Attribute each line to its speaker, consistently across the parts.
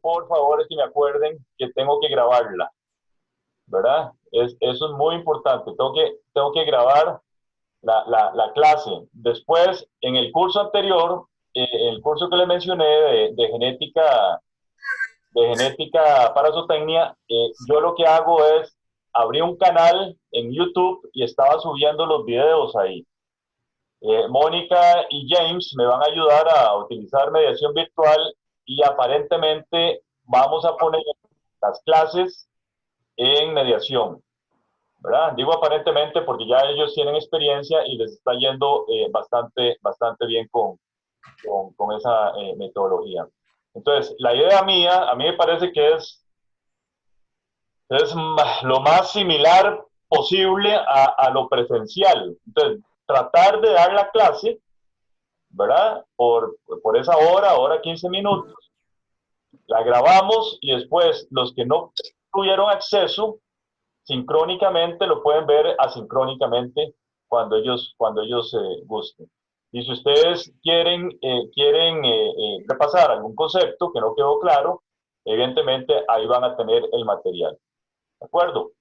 Speaker 1: por favor, es que me acuerden que tengo que grabarla, ¿verdad? Eso es muy importante. Tengo que grabar la clase. Después, en el curso anterior, el curso que les mencioné de genética para zootecnia, yo lo que hago es abrir un canal en YouTube y estaba subiendo los videos ahí. Mónica y James me van a ayudar a utilizar mediación virtual y aparentemente vamos a poner las clases en mediación, ¿verdad? Digo aparentemente porque ya ellos tienen experiencia y les está yendo bastante bien con esa metodología. Entonces, la idea mía, a mí me parece que es lo más similar posible a lo presencial. Entonces, tratar de dar la clase, ¿verdad? Por esa hora 15 minutos, la grabamos y después los que no tuvieron acceso sincrónicamente lo pueden ver asincrónicamente cuando ellos gusten. Y si ustedes quieren repasar algún concepto que no quedó claro, evidentemente ahí van a tener el material. ¿De acuerdo?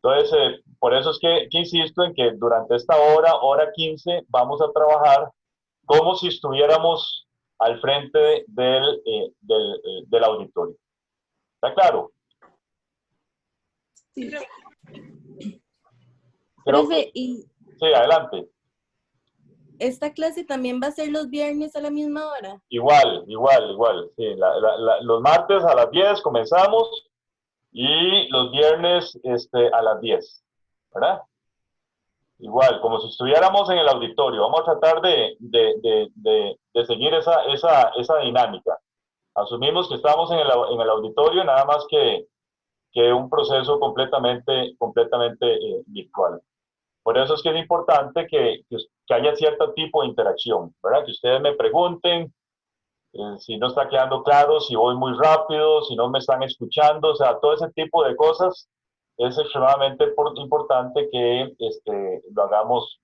Speaker 1: Entonces, por eso es que insisto en que durante esta hora 15, vamos a trabajar como si estuviéramos al frente del auditorio. ¿Está claro?
Speaker 2: Sí.
Speaker 1: Creo que
Speaker 2: Profe, ¿y
Speaker 1: sí, adelante.
Speaker 2: esta clase también va a ser los viernes a la misma hora?
Speaker 1: Igual. Sí, los martes a las 10 comenzamos y los viernes a las 10, ¿verdad? Igual, como si estuviéramos en el auditorio. Vamos a tratar de seguir esa dinámica. Asumimos que estamos en el auditorio, nada más que un proceso completamente virtual. Por eso es que es importante que haya cierto tipo de interacción, ¿verdad? Que ustedes me pregunten si no está quedando claro, si voy muy rápido, si no me están escuchando, o sea, todo ese tipo de cosas es extremadamente importante que lo hagamos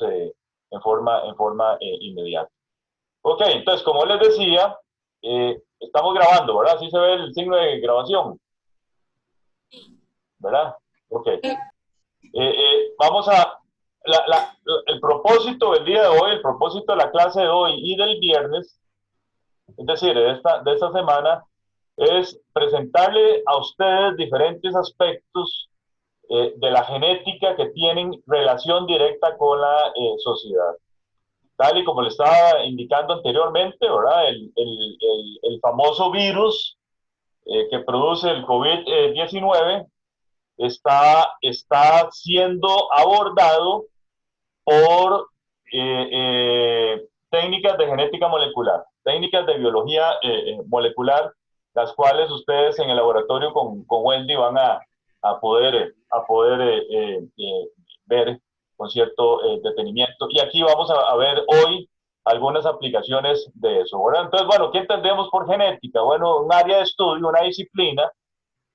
Speaker 1: en forma inmediata. Ok, entonces, como les decía, estamos grabando, ¿verdad? Así se ve el signo de grabación, ¿verdad? Ok. Vamos a, el propósito del día de hoy, el propósito de la clase de hoy y del viernes, es decir, de esta semana, es presentarle a ustedes diferentes aspectos de la genética que tienen relación directa con la sociedad. Tal y como le estaba indicando anteriormente, ¿verdad? El famoso virus que produce el COVID-19 está siendo abordado por técnicas de genética molecular, técnicas de biología molecular, las cuales ustedes en el laboratorio con Wendy van a poder ver con cierto detenimiento. Y aquí vamos a ver hoy algunas aplicaciones de eso, ¿verdad? Entonces, bueno, ¿qué entendemos por genética? Bueno, un área de estudio, una disciplina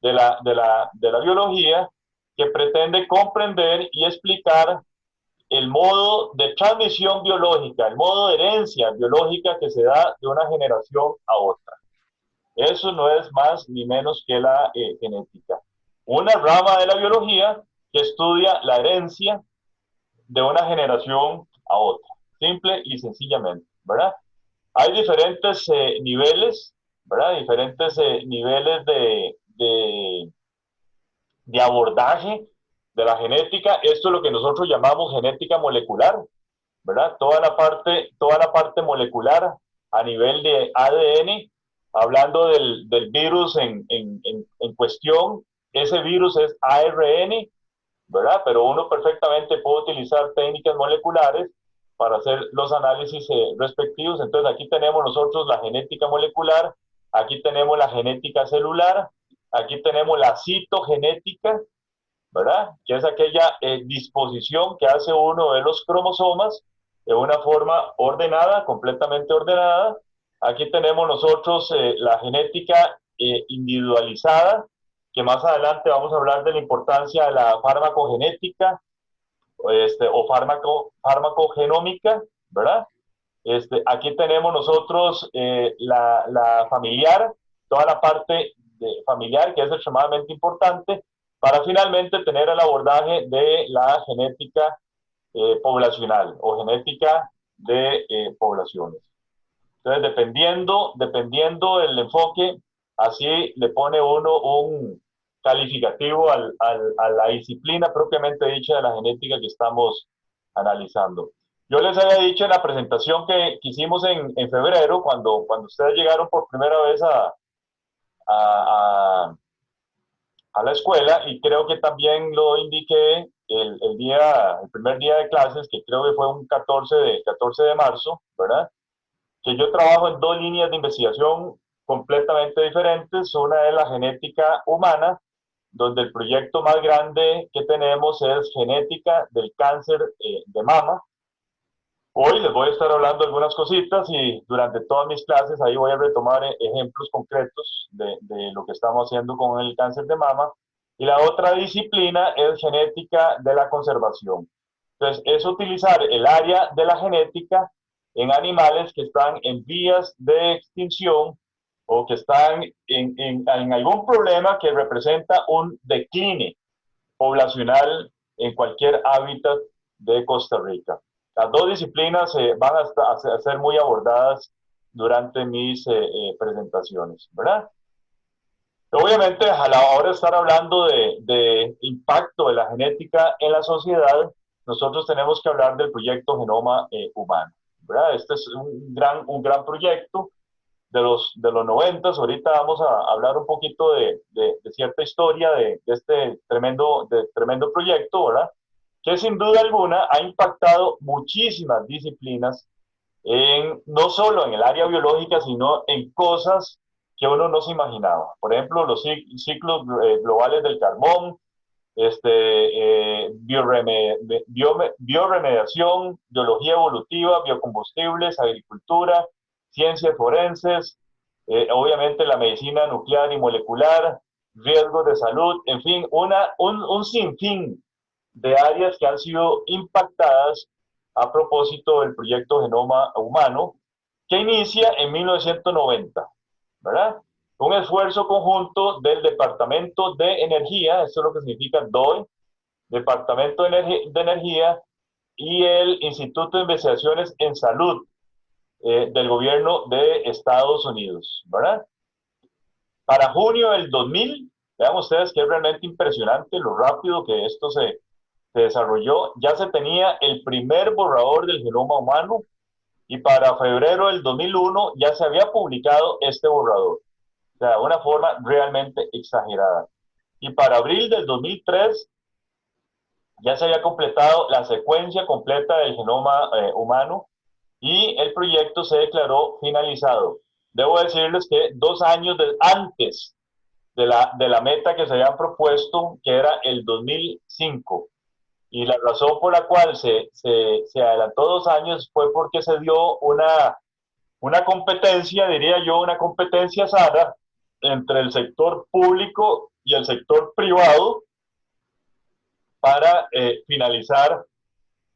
Speaker 1: de la biología que pretende comprender y explicar el modo de transmisión biológica, el modo de herencia biológica que se da de una generación a otra. Eso no es más ni menos que la genética. Una rama de la biología que estudia la herencia de una generación a otra, simple y sencillamente, ¿verdad? Hay diferentes niveles, ¿verdad? Diferentes niveles de abordaje de la genética. Esto es lo que nosotros llamamos genética molecular, ¿verdad? Toda la parte molecular a nivel de ADN, hablando del virus en cuestión, ese virus es ARN, ¿verdad? Pero uno perfectamente puede utilizar técnicas moleculares para hacer los análisis respectivos. Entonces aquí tenemos nosotros la genética molecular, aquí tenemos la genética celular, aquí tenemos la citogenética, ¿verdad? Que es aquella disposición que hace uno de los cromosomas de una forma ordenada, completamente ordenada. Aquí tenemos nosotros la genética individualizada, que más adelante vamos a hablar de la importancia de la farmacogenética o farmacogenómica, ¿verdad? Aquí tenemos nosotros la familiar, toda la parte familiar, que es extremadamente importante, para finalmente tener el abordaje de la genética poblacional o genética de poblaciones. Entonces, dependiendo del enfoque, así le pone uno un calificativo a la disciplina propiamente dicha de la genética que estamos analizando. Yo les había dicho en la presentación que hicimos en febrero, cuando ustedes llegaron por primera vez a, a la escuela, y creo que también lo indiqué el primer día de clases, que creo que fue un 14 de marzo, ¿verdad? Que yo trabajo en dos líneas de investigación completamente diferentes. Una es la genética humana, donde el proyecto más grande que tenemos es genética del cáncer de mama. Hoy les voy a estar hablando de algunas cositas y durante todas mis clases ahí voy a retomar ejemplos concretos de lo que estamos haciendo con el cáncer de mama. Y la otra disciplina es genética de la conservación. Entonces, es utilizar el área de la genética en animales que están en vías de extinción o que están en algún problema que representa un decline poblacional en cualquier hábitat de Costa Rica. Las dos disciplinas van a ser muy abordadas durante mis presentaciones, ¿verdad? Obviamente, a la hora de estar hablando de impacto de la genética en la sociedad, nosotros tenemos que hablar del proyecto Genoma Humano, ¿verdad? Este es un gran proyecto de los 90. Ahorita vamos a hablar un poquito de cierta historia de este tremendo proyecto, ¿verdad? Que sin duda alguna ha impactado muchísimas disciplinas, no solo en el área biológica, sino en cosas que uno no se imaginaba. Por ejemplo, los ciclos globales del carbón, bioremediación, biología evolutiva, biocombustibles, agricultura, ciencias forenses, obviamente la medicina nuclear y molecular, riesgos de salud, en fin, un sinfín de áreas que han sido impactadas a propósito del proyecto Genoma Humano, que inicia en 1990, ¿verdad? Un esfuerzo conjunto del Departamento de Energía, esto es lo que significa DOE, Departamento de Energía, y el Instituto de Investigaciones en Salud del Gobierno de Estados Unidos, ¿verdad? Para junio del 2000, vean ustedes que es realmente impresionante lo rápido que esto se desarrolló. Ya se tenía el primer borrador del genoma humano y para febrero del 2001 ya se había publicado este borrador. O sea, de una forma realmente exagerada. Y para abril del 2003 ya se había completado la secuencia completa del genoma humano y el proyecto se declaró finalizado. Debo decirles que 2 años antes de la meta que se habían propuesto, que era el 2005, y la razón por la cual se adelantó 2 años fue porque se dio una competencia, diría yo, una competencia sana entre el sector público y el sector privado para finalizar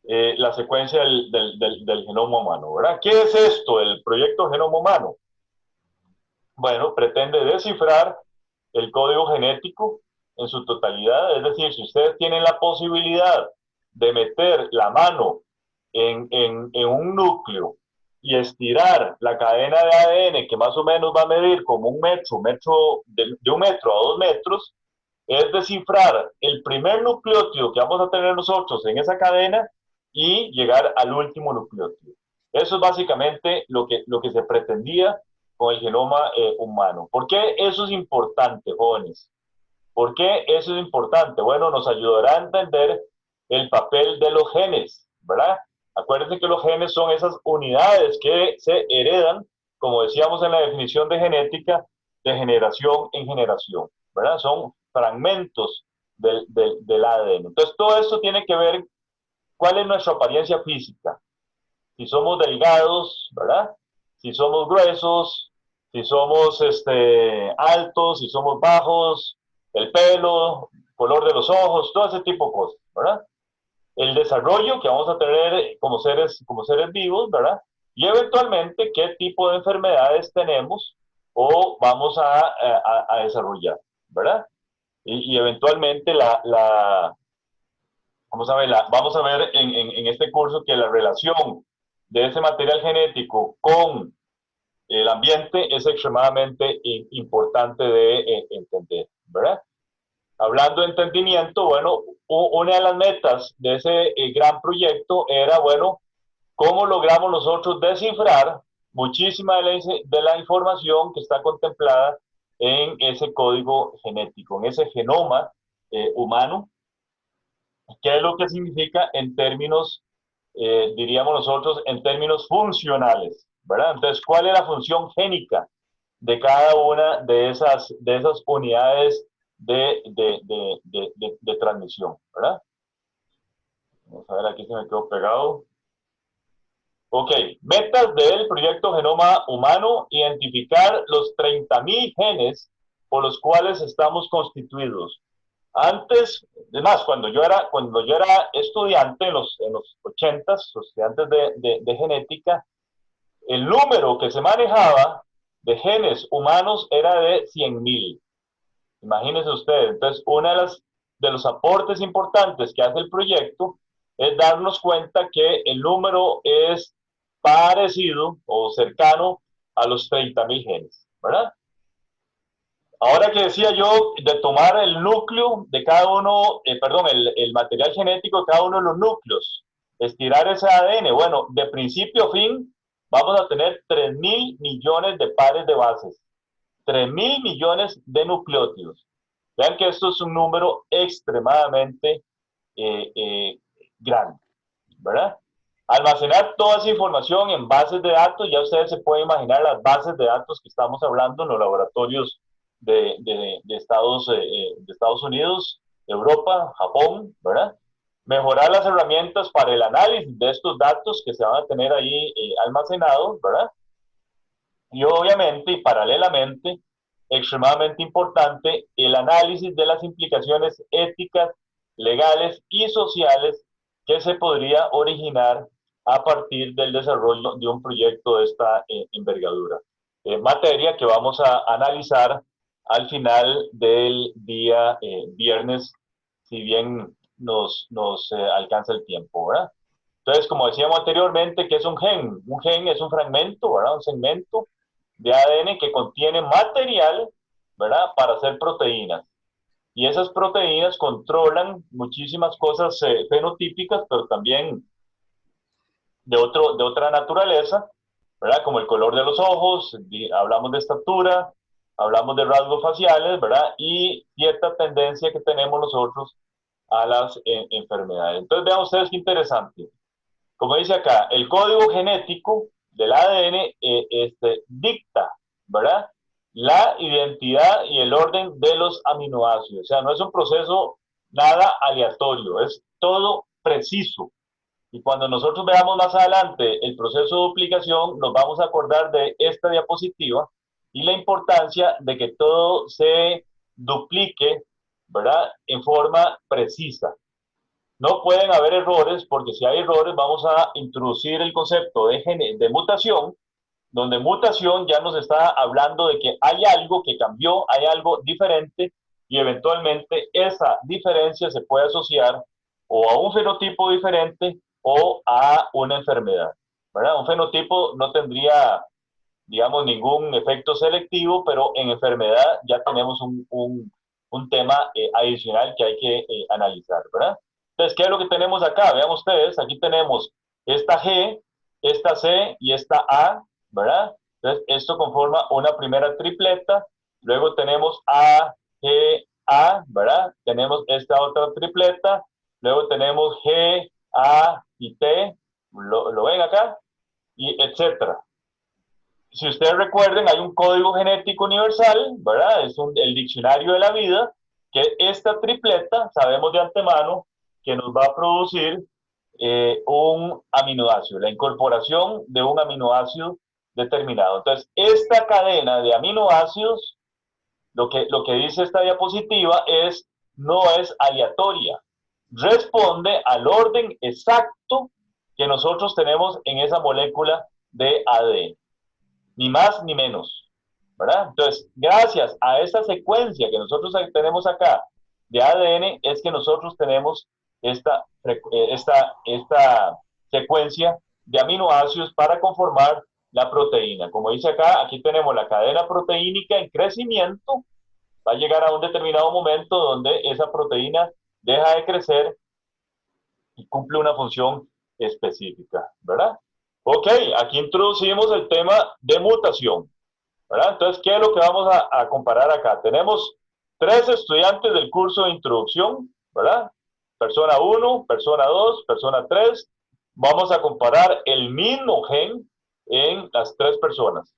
Speaker 1: la secuencia del genoma humano, ¿verdad? ¿Qué es esto, el proyecto Genoma Humano? Bueno, pretende descifrar el código genético en su totalidad, es decir, si ustedes tienen la posibilidad de meter la mano en un núcleo y estirar la cadena de ADN, que más o menos va a medir como un metro de 1 metro a 2 metros, es descifrar el primer nucleótido que vamos a tener nosotros en esa cadena y llegar al último nucleótido. Eso es básicamente lo que se pretendía con el genoma humano. ¿Por qué eso es importante, jóvenes? ¿Por qué eso es importante? Bueno, nos ayudará a entender el papel de los genes, ¿verdad? Acuérdense que los genes son esas unidades que se heredan, como decíamos en la definición de genética, de generación en generación, ¿verdad? Son fragmentos del ADN. Entonces, todo esto tiene que ver cuál es nuestra apariencia física. Si somos delgados, ¿verdad? Si somos gruesos, si somos altos, si somos bajos, el pelo, color de los ojos, todo ese tipo de cosas, ¿verdad? El desarrollo que vamos a tener como seres vivos, ¿verdad? Y eventualmente qué tipo de enfermedades tenemos o vamos a desarrollar, ¿verdad? Y eventualmente vamos a ver en este curso que la relación de ese material genético con el ambiente es extremadamente importante de entender, ¿verdad? Hablando de entendimiento, bueno, una de las metas de ese gran proyecto era, bueno, cómo logramos nosotros descifrar muchísima de la información que está contemplada en ese código genético, en ese genoma humano. ¿Qué es lo que significa en términos, diríamos nosotros, en términos funcionales? ¿Verdad? Entonces, ¿cuál es la función génica de cada una de esas unidades de transmisión? ¿Verdad? Vamos a ver, aquí se me quedó pegado. Ok, metas del proyecto Genoma Humano: identificar los 30.000 genes por los cuales estamos constituidos. Antes, es más, cuando yo era estudiante en los 80s, estudiantes de genética, el número que se manejaba de genes humanos era de 100.000. Imagínense ustedes. Entonces, de los aportes importantes que hace el proyecto es darnos cuenta que el número es parecido o cercano a los 30.000 genes, ¿verdad? Ahora que decía yo de tomar el núcleo de cada uno, perdón, el material genético de cada uno de los núcleos, estirar ese ADN, bueno, de principio a fin vamos a tener 3.000 millones de pares de bases, 3.000 millones de nucleótidos. Vean que esto es un número extremadamente eh, eh, grande, ¿verdad? Almacenar toda esa información en bases de datos, ya ustedes se pueden imaginar las bases de datos que estamos hablando en los laboratorios de Estados Unidos, Europa, Japón, ¿verdad? Mejorar las herramientas para el análisis de estos datos que se van a tener ahí almacenados, ¿verdad? Y obviamente y paralelamente, extremadamente importante, el análisis de las implicaciones éticas, legales y sociales que se podría originar a partir del desarrollo de un proyecto de esta envergadura. Materia que vamos a analizar al final del día viernes, si bien nos alcanza el tiempo, ¿verdad? Entonces, como decíamos anteriormente, ¿qué es un gen? Un gen es un fragmento, ¿verdad? Un segmento de ADN que contiene material, ¿verdad? Para hacer proteínas. Y esas proteínas controlan muchísimas cosas fenotípicas, pero también de otra naturaleza, ¿verdad? Como el color de los ojos, hablamos de estatura, hablamos de rasgos faciales, ¿verdad? Y cierta tendencia que tenemos nosotros a las enfermedades. Entonces, vean ustedes qué interesante. Como dice acá, el código genético del ADN dicta, ¿verdad? La identidad y el orden de los aminoácidos. O sea, no es un proceso nada aleatorio, es todo preciso. Y cuando nosotros veamos más adelante el proceso de duplicación, nos vamos a acordar de esta diapositiva y la importancia de que todo se duplique, ¿verdad? En forma precisa. No pueden haber errores, porque si hay errores vamos a introducir el concepto de mutación, donde mutación ya nos está hablando de que hay algo que cambió, hay algo diferente, y eventualmente esa diferencia se puede asociar o a un fenotipo diferente o a una enfermedad, ¿verdad? Un fenotipo no tendría, digamos, ningún efecto selectivo, pero en enfermedad ya tenemos un tema adicional que hay que analizar, ¿verdad? Entonces, ¿qué es lo que tenemos acá? Vean ustedes, aquí tenemos esta G, esta C y esta A, ¿verdad? Entonces, esto conforma una primera tripleta, luego tenemos A, G, A, ¿verdad? Tenemos esta otra tripleta, luego tenemos G, A y T, ¿lo ven acá? Y etcétera. Si ustedes recuerden, hay un código genético universal, ¿verdad? Es el diccionario de la vida, que esta tripleta, sabemos de antemano, que nos va a producir un aminoácido, la incorporación de un aminoácido determinado. Entonces, esta cadena de aminoácidos, lo que dice esta diapositiva no es aleatoria, responde al orden exacto que nosotros tenemos en esa molécula de ADN. Ni más ni menos. ¿verdad? Entonces, gracias a esta secuencia que nosotros tenemos acá de ADN, es que nosotros tenemos esta secuencia de aminoácidos para conformar la proteína. Como dice acá, aquí tenemos la cadena proteínica en crecimiento, va a llegar a un determinado momento donde esa proteína deja de crecer y cumple una función específica, ¿verdad? Ok, aquí introducimos el tema de mutación, ¿verdad? Entonces, ¿qué es lo que vamos a comparar acá? Tenemos 3 estudiantes del curso de introducción, ¿verdad? Persona 1, persona 2, persona 3. Vamos a comparar el mismo gen en las 3 personas.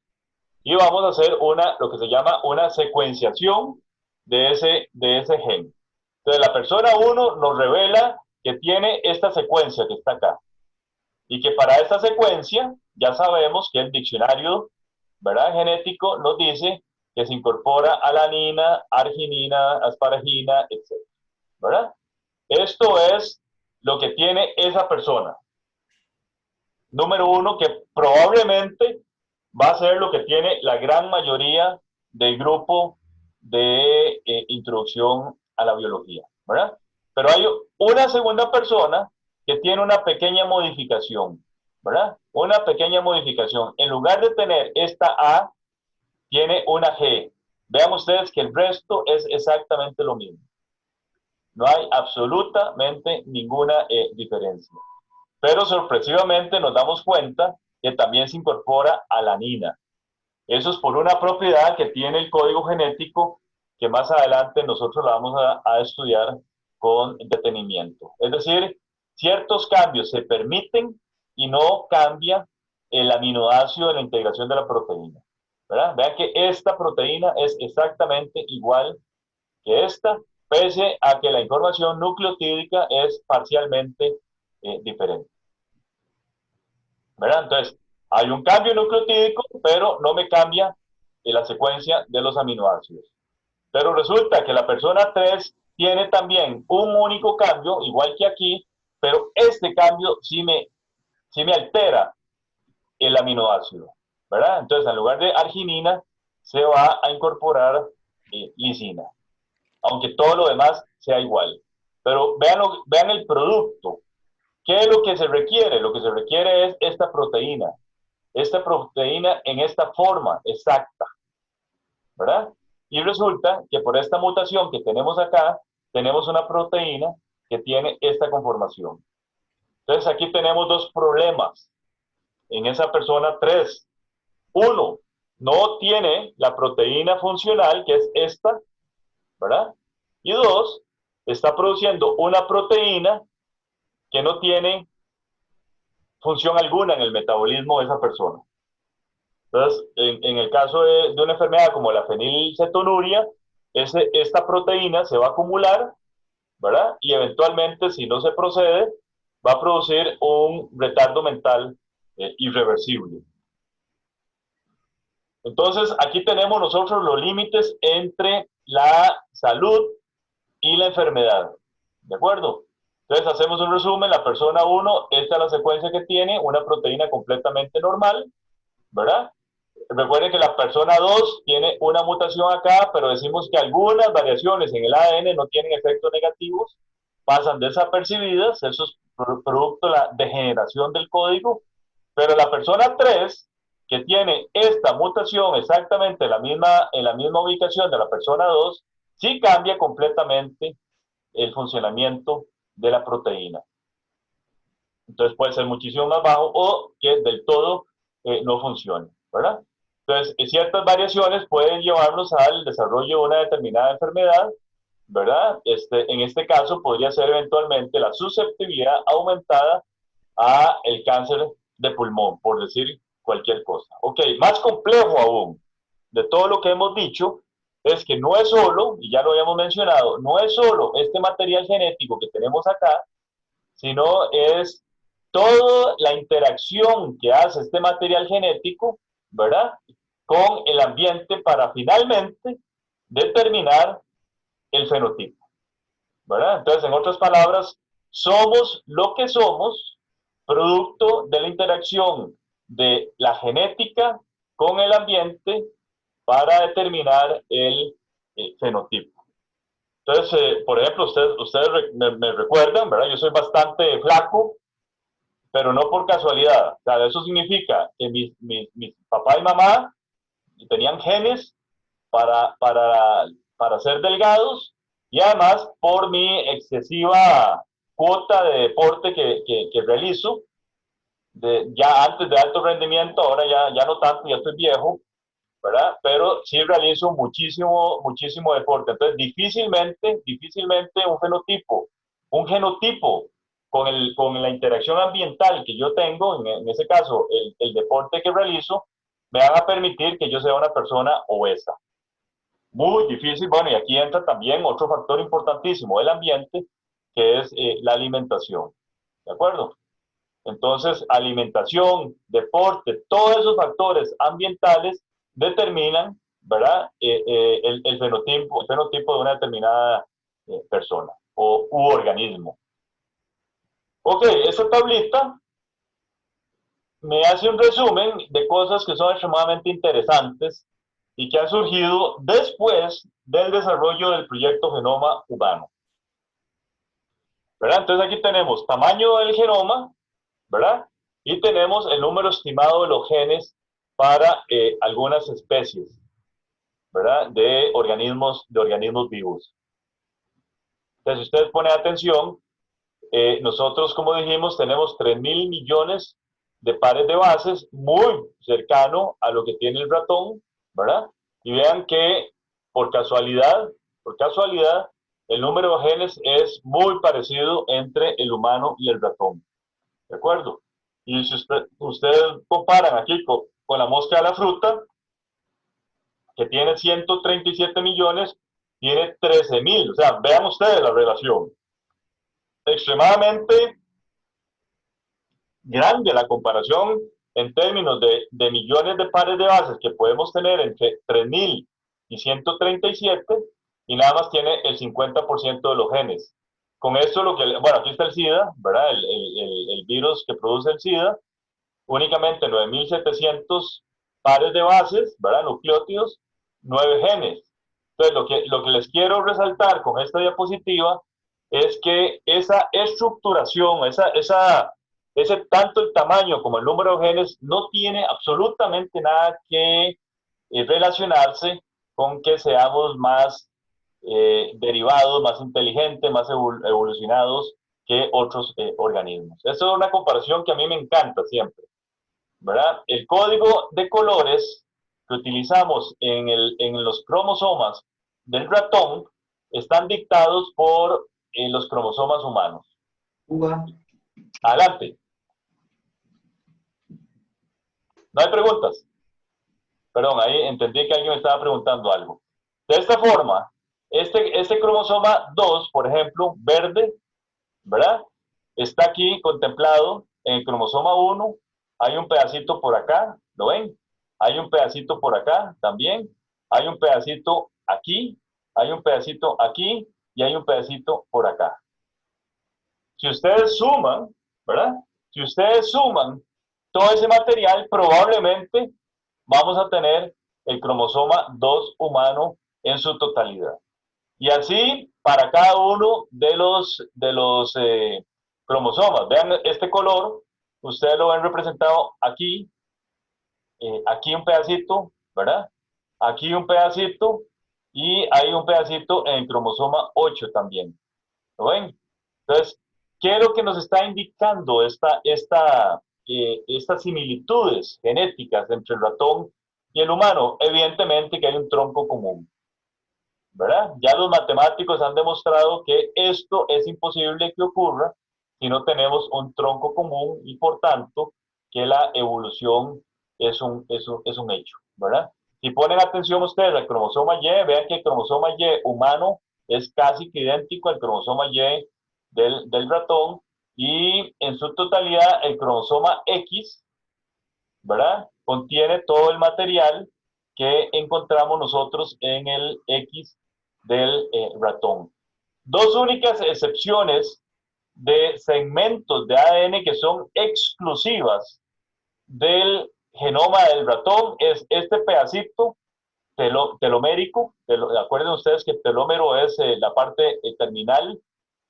Speaker 1: Y vamos a hacer lo que se llama una secuenciación de ese gen. Entonces, la persona 1 nos revela que tiene esta secuencia que está acá. Y que para esta secuencia, ya sabemos que el diccionario, ¿verdad?, genético nos dice que se incorpora alanina, arginina, asparagina, etc. ¿Verdad? Esto es lo que tiene esa persona. Número 1, que probablemente va a ser lo que tiene la gran mayoría del grupo de introducción a la biología, ¿verdad? Pero hay una segunda persona que tiene una pequeña modificación, ¿verdad? Una pequeña modificación. En lugar de tener esta A, tiene una G. Vean ustedes que el resto es exactamente lo mismo. No hay absolutamente ninguna diferencia. Pero sorpresivamente nos damos cuenta que también se incorpora alanina. Eso es por una propiedad que tiene el código genético que más adelante nosotros la vamos a estudiar con detenimiento. Es decir, ciertos cambios se permiten y no cambia el aminoácido de la integración de la proteína, ¿verdad? Vean que esta proteína es exactamente igual que esta, pese a que la información nucleotídica es parcialmente diferente, ¿verdad? Entonces, hay un cambio nucleotídico, pero no me cambia la secuencia de los aminoácidos. Pero resulta que la persona 3 tiene también un único cambio, igual que aquí, pero este cambio sí me altera el aminoácido, ¿verdad? Entonces, en lugar de arginina, se va a incorporar lisina, aunque todo lo demás sea igual. Pero vean el producto. ¿Qué es lo que se requiere? Lo que se requiere es esta proteína en esta forma exacta, ¿verdad? Y resulta que por esta mutación que tenemos acá, tenemos una proteína que tiene esta conformación. Entonces aquí tenemos 2 problemas en esa persona 3. Uno, no tiene la proteína funcional, que es esta, ¿verdad? Y 2, está produciendo una proteína que no tiene función alguna en el metabolismo de esa persona. Entonces, en el caso de una enfermedad como la fenilcetonuria, esta proteína se va a acumular, ¿verdad? Y eventualmente, si no se procede, va a producir un retardo mental irreversible. Entonces, aquí tenemos nosotros los límites entre la salud y la enfermedad, ¿de acuerdo? Entonces, hacemos un resumen. La persona 1, esta es la secuencia que tiene, una proteína completamente normal, ¿verdad? Recuerden que la persona 2 tiene una mutación acá, pero decimos que algunas variaciones en el ADN no tienen efectos negativos, pasan desapercibidas, eso es producto de la degeneración del código, pero la persona 3, que tiene esta mutación exactamente en la misma ubicación de la persona 2, sí cambia completamente el funcionamiento de la proteína. Entonces puede ser muchísimo más bajo o que del todo no funcione, ¿verdad? Entonces, ciertas variaciones pueden llevarnos al desarrollo de una determinada enfermedad, ¿verdad? En este caso podría ser eventualmente la susceptibilidad aumentada a el cáncer de pulmón, por decir cualquier cosa. Ok, más complejo aún de todo lo que hemos dicho es que no es solo, y ya lo habíamos mencionado, no es solo este material genético que tenemos acá, sino es toda la interacción que hace este material genético, ¿verdad?, con el ambiente para finalmente determinar el fenotipo, ¿verdad? Entonces, en otras palabras, somos lo que somos producto de la interacción de la genética con el ambiente para determinar el fenotipo. Entonces, por ejemplo, ustedes me recuerdan, ¿verdad? Yo soy bastante flaco, pero no por casualidad. O sea, eso significa que mis papá y mamá tenían genes para ser delgados y además por mi excesiva cuota de deporte que realizo, ya antes de alto rendimiento, ahora ya no tanto, ya estoy viejo, ¿verdad? Pero sí realizo muchísimo deporte. Entonces, difícilmente un genotipo con la interacción ambiental que yo tengo, en ese caso, el deporte que realizo, me van a permitir que yo sea una persona obesa. Muy difícil, bueno, y aquí entra también otro factor importantísimo del ambiente, que es la alimentación, ¿de acuerdo? Entonces, alimentación, deporte, todos esos factores ambientales determinan, ¿verdad? El fenotipo de una determinada persona u organismo. Ok, esta tablita me hace un resumen de cosas que son extremadamente interesantes y que han surgido después del desarrollo del proyecto Genoma Humano. ¿Verdad? Entonces aquí tenemos tamaño del genoma, ¿verdad? Y tenemos el número estimado de los genes para algunas especies, ¿verdad? De organismos vivos. Entonces, si ustedes ponen atención, nosotros, como dijimos, tenemos 3.000 millones de pares de bases, muy cercano a lo que tiene el ratón, ¿verdad? Y vean que por casualidad, el número de genes es muy parecido entre el humano y el ratón, ¿de acuerdo? Y si ustedes comparan aquí con la mosca de la fruta, que tiene 137 millones, tiene 13.000. O sea, vean ustedes la relación. Extremadamente grande la comparación en términos de millones de pares de bases que podemos tener entre 3.000 y 137, y nada más tiene el 50% de los genes. Con esto bueno, aquí está el SIDA, ¿verdad? El virus que produce el SIDA, únicamente 9.700 pares de bases, ¿verdad? Nucleótidos, 9 genes. Entonces, lo que les quiero resaltar con esta diapositiva es que esa estructuración, ese tanto el tamaño como el número de genes no tiene absolutamente nada que relacionarse con que seamos más derivados, más inteligentes, más evolucionados que otros organismos. Eso es una comparación que a mí me encanta siempre, ¿verdad? El código de colores que utilizamos en los cromosomas del ratón están dictados por los cromosomas humanos. Adelante. ¿No hay preguntas? Perdón, ahí entendí que alguien me estaba preguntando algo. De esta forma, este cromosoma 2, por ejemplo, verde, ¿verdad? Está aquí contemplado en el cromosoma 1. Hay un pedacito por acá, ¿lo ven? Hay un pedacito por acá también. Hay un pedacito aquí, hay un pedacito aquí y hay un pedacito por acá. Si ustedes suman, ¿verdad? Si ustedes suman todo ese material, probablemente vamos a tener el cromosoma 2 humano en su totalidad. Y así para cada uno de los cromosomas. Vean este color, ustedes lo ven representado aquí, aquí un pedacito, ¿verdad? Aquí un pedacito y hay un pedacito en el cromosoma 8 también. ¿Lo ven? Entonces, ¿qué es lo que nos está indicando estas similitudes genéticas entre el ratón y el humano? Evidentemente que hay un tronco común, ¿verdad? Ya los matemáticos han demostrado que esto es imposible que ocurra si no tenemos un tronco común y por tanto que la evolución es un hecho, ¿verdad? Si ponen atención ustedes al cromosoma Y, vean que el cromosoma Y humano es casi que idéntico al cromosoma Y del ratón, y en su totalidad el cromosoma X, ¿verdad? Contiene todo el material que encontramos nosotros en el X del ratón. Dos únicas excepciones de segmentos de ADN que son exclusivas del genoma del ratón es este pedacito telomérico. Acuerden ustedes que el telómero es la parte terminal,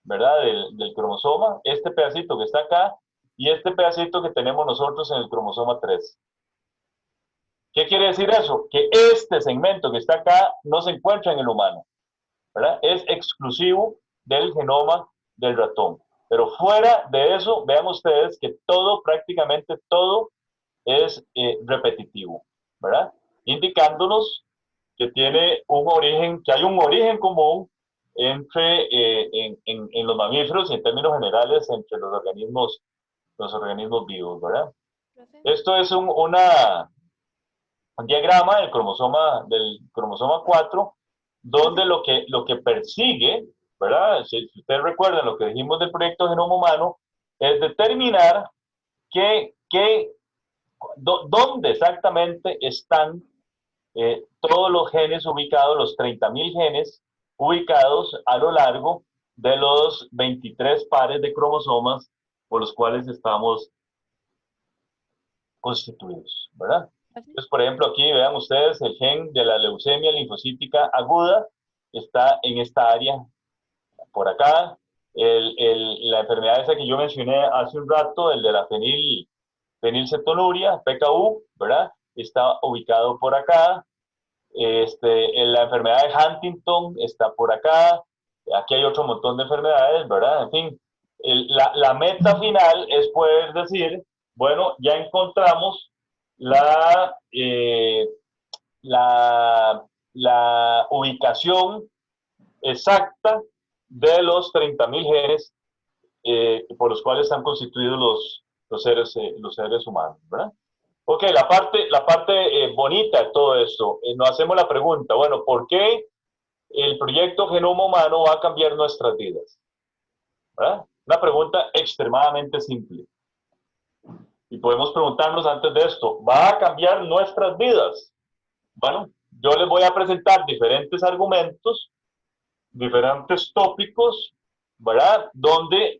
Speaker 1: ¿verdad? Del cromosoma. Este pedacito que está acá y este pedacito que tenemos nosotros en el cromosoma 3. ¿Qué quiere decir eso? Que este segmento que está acá no se encuentra en el humano, ¿verdad? Es exclusivo del genoma del ratón. Pero fuera de eso, vean ustedes que todo, prácticamente todo, es repetitivo, ¿verdad? Indicándonos que tiene un origen, que hay un origen común entre, en los mamíferos y en términos generales entre los organismos vivos, ¿verdad? Esto es un diagrama del cromosoma 4, donde lo que persigue, ¿verdad? Si ustedes recuerdan lo que dijimos del proyecto Genoma Humano, es determinar dónde exactamente están todos los genes ubicados, los 30.000 genes ubicados a lo largo de los 23 pares de cromosomas por los cuales estamos constituidos, ¿verdad? Entonces, por ejemplo, aquí vean ustedes el gen de la leucemia linfocítica aguda está en esta área, por acá. La enfermedad esa que yo mencioné hace un rato, el de la fenilcetonuria, PKU, ¿verdad? Está ubicado por acá. La enfermedad de Huntington está por acá. Aquí hay otro montón de enfermedades, ¿verdad? En fin, la meta final es poder decir, bueno, ya encontramos la ubicación exacta de los 30.000 genes por los cuales están constituidos los seres humanos, ¿verdad? Ok, la parte bonita de todo esto, nos hacemos la pregunta, bueno, ¿por qué el proyecto Genoma Humano va a cambiar nuestras vidas? ¿Verdad? Una pregunta extremadamente simple. Y podemos preguntarnos antes de esto, ¿va a cambiar nuestras vidas? Bueno, yo les voy a presentar diferentes argumentos, diferentes tópicos, ¿verdad? Donde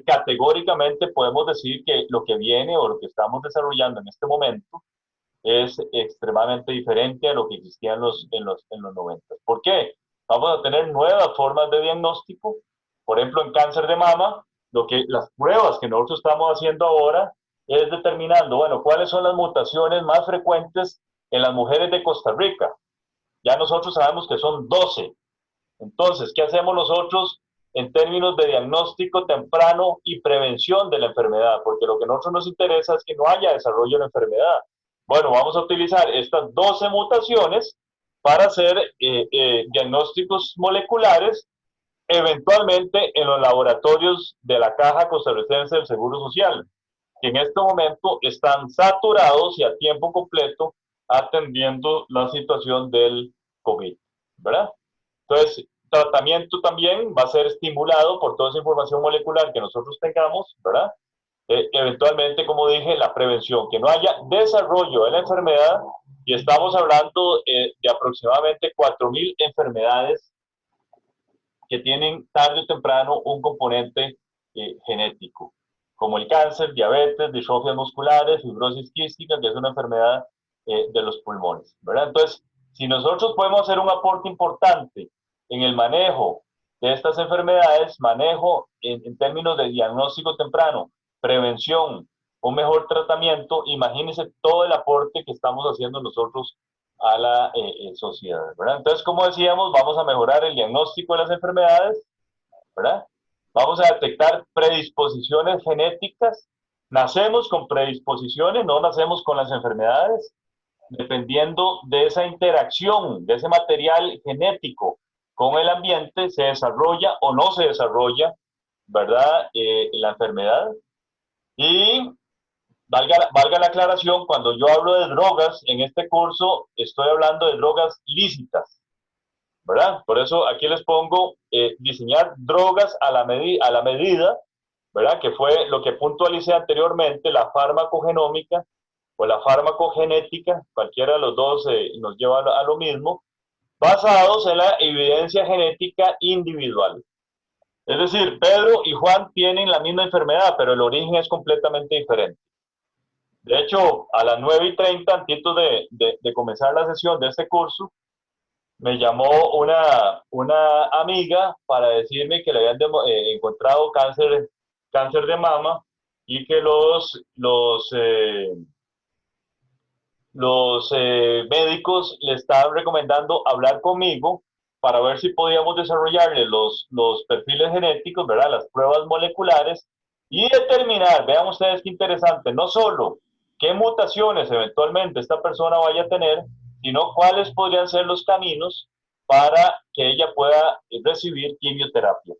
Speaker 1: categóricamente podemos decir que lo que viene o lo que estamos desarrollando en este momento es extremadamente diferente a lo que existía en los 90. ¿Por qué? Vamos a tener nuevas formas de diagnóstico. Por ejemplo, en cáncer de mama, las pruebas que nosotros estamos haciendo ahora es determinando, bueno, cuáles son las mutaciones más frecuentes en las mujeres de Costa Rica. Ya nosotros sabemos que son 12. Entonces, ¿qué hacemos nosotros en términos de diagnóstico temprano y prevención de la enfermedad? Porque lo que a nosotros nos interesa es que no haya desarrollo de la enfermedad. Bueno, vamos a utilizar estas 12 mutaciones para hacer diagnósticos moleculares, eventualmente en los laboratorios de la Caja Costarricense del Seguro Social, que en este momento están saturados y a tiempo completo atendiendo la situación del COVID, ¿verdad? Entonces, tratamiento también va a ser estimulado por toda esa información molecular que nosotros tengamos, ¿verdad? Eventualmente, como dije, la prevención, que no haya desarrollo de la enfermedad, y estamos hablando de aproximadamente 4.000 enfermedades que tienen tarde o temprano un componente genético, como el cáncer, diabetes, distrofias musculares, fibrosis quística, que es una enfermedad de los pulmones, ¿verdad? Entonces, si nosotros podemos hacer un aporte importante en el manejo de estas enfermedades, manejo en términos de diagnóstico temprano, prevención, un mejor tratamiento, imagínense todo el aporte que estamos haciendo nosotros a la sociedad, ¿verdad? Entonces, como decíamos, vamos a mejorar el diagnóstico de las enfermedades, ¿verdad? Vamos a detectar predisposiciones genéticas. Nacemos con predisposiciones, no nacemos con las enfermedades, dependiendo de esa interacción, de ese material genético con el ambiente, se desarrolla o no se desarrolla, ¿verdad? La enfermedad. Y valga la aclaración, cuando yo hablo de drogas en este curso, estoy hablando de drogas lícitas, ¿verdad? Por eso aquí les pongo diseñar drogas a la medida, ¿verdad? Que fue lo que puntualicé anteriormente, la farmacogenómica o la farmacogenética, cualquiera de los dos nos lleva a lo mismo, basados en la evidencia genética individual. Es decir, Pedro y Juan tienen la misma enfermedad, pero el origen es completamente diferente. De hecho, a las 9:30, antes de comenzar la sesión de este curso, me llamó una amiga para decirme que le habían encontrado cáncer de mama y que los médicos le estaban recomendando hablar conmigo para ver si podíamos desarrollarle los perfiles genéticos, ¿verdad? Las pruebas moleculares y determinar, vean ustedes qué interesante, no solo qué mutaciones eventualmente esta persona vaya a tener, sino cuáles podrían ser los caminos para que ella pueda recibir quimioterapia.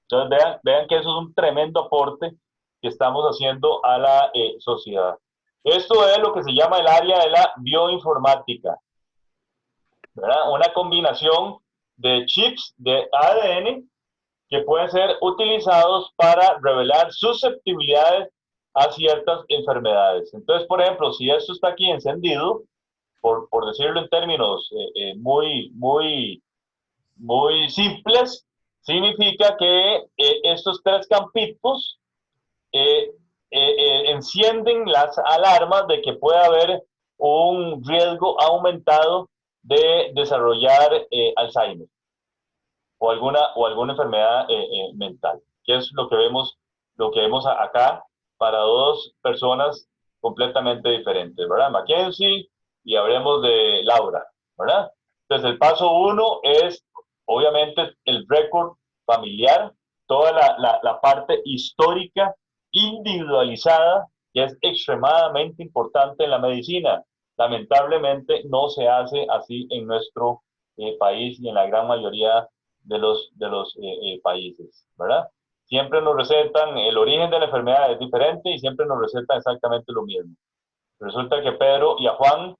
Speaker 1: Entonces vean que eso es un tremendo aporte que estamos haciendo a la sociedad. Esto es lo que se llama el área de la bioinformática, ¿verdad? Una combinación de chips de ADN que pueden ser utilizados para revelar susceptibilidades a ciertas enfermedades. Entonces, por ejemplo, si esto está aquí encendido, por decirlo en términos muy simples, significa que estos tres campitos eh, encienden las alarmas de que puede haber un riesgo aumentado de desarrollar Alzheimer o alguna enfermedad mental, que es lo que vemos acá para dos personas completamente diferentes, ¿verdad? Mackenzie y hablemos de Laura, ¿verdad? Entonces el paso uno es obviamente el récord familiar, toda la parte histórica individualizada, que es extremadamente importante en la medicina. Lamentablemente no se hace así en nuestro país y en la gran mayoría de los países, ¿verdad? Siempre nos recetan, el origen de la enfermedad es diferente y siempre nos recetan exactamente lo mismo. Resulta que Pedro y a Juan,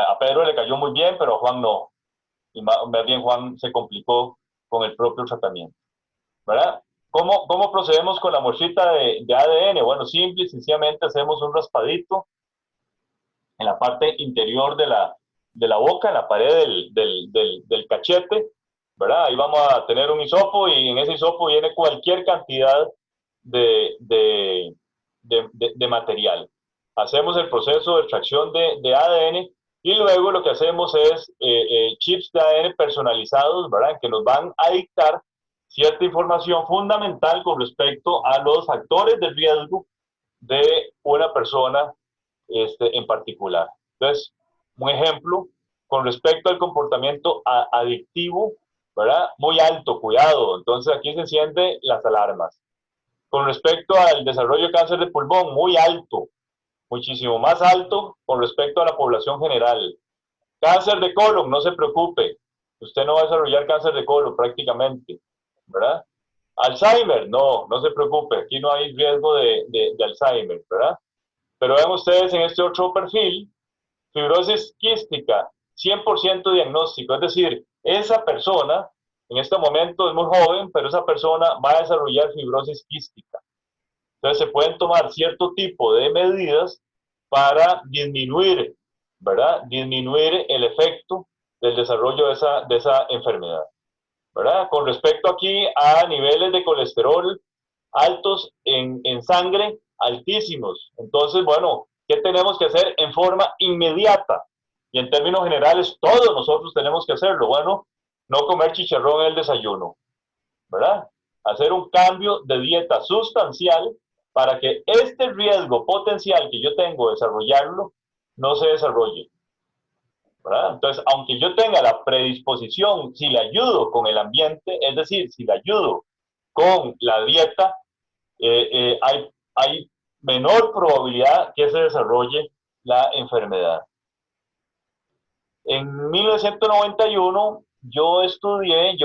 Speaker 1: a Pedro le cayó muy bien, pero a Juan no. Y más bien Juan se complicó con el propio tratamiento, ¿verdad? ¿Cómo procedemos con la muestrita de ADN? Bueno, simple y sencillamente hacemos un raspadito en la parte interior de la boca, en la pared del cachete, ¿verdad? Ahí vamos a tener un hisopo y en ese hisopo viene cualquier cantidad de material. Hacemos el proceso de extracción de ADN y luego lo que hacemos es chips de ADN personalizados, ¿verdad? Que nos van a dictar cierta información fundamental con respecto a los factores de riesgo de una persona en particular. Entonces, un ejemplo, con respecto al comportamiento adictivo, ¿verdad? Muy alto, cuidado. Entonces aquí se encienden las alarmas. Con respecto al desarrollo de cáncer de pulmón, muy alto, muchísimo más alto con respecto a la población general. Cáncer de colon, no se preocupe, usted no va a desarrollar cáncer de colon prácticamente, ¿verdad? Alzheimer, no se preocupe, aquí no hay riesgo de Alzheimer, ¿verdad? Pero vean ustedes en este otro perfil, fibrosis quística, 100% diagnóstico, es decir, esa persona en este momento es muy joven, pero esa persona va a desarrollar fibrosis quística. Entonces se pueden tomar cierto tipo de medidas para disminuir, ¿verdad? Disminuir el efecto del desarrollo de esa enfermedad, ¿verdad? Con respecto aquí a niveles de colesterol altos en sangre, altísimos. Entonces, bueno, ¿qué tenemos que hacer en forma inmediata? Y en términos generales, todos nosotros tenemos que hacerlo. Bueno, no comer chicharrón en el desayuno, ¿verdad? Hacer un cambio de dieta sustancial para que este riesgo potencial que yo tengo de desarrollarlo no se desarrolle, ¿verdad? Entonces, aunque yo tenga la predisposición, si le ayudo con el ambiente, es decir, si le ayudo con la dieta, hay menor probabilidad que se desarrolle la enfermedad. En 1991 yo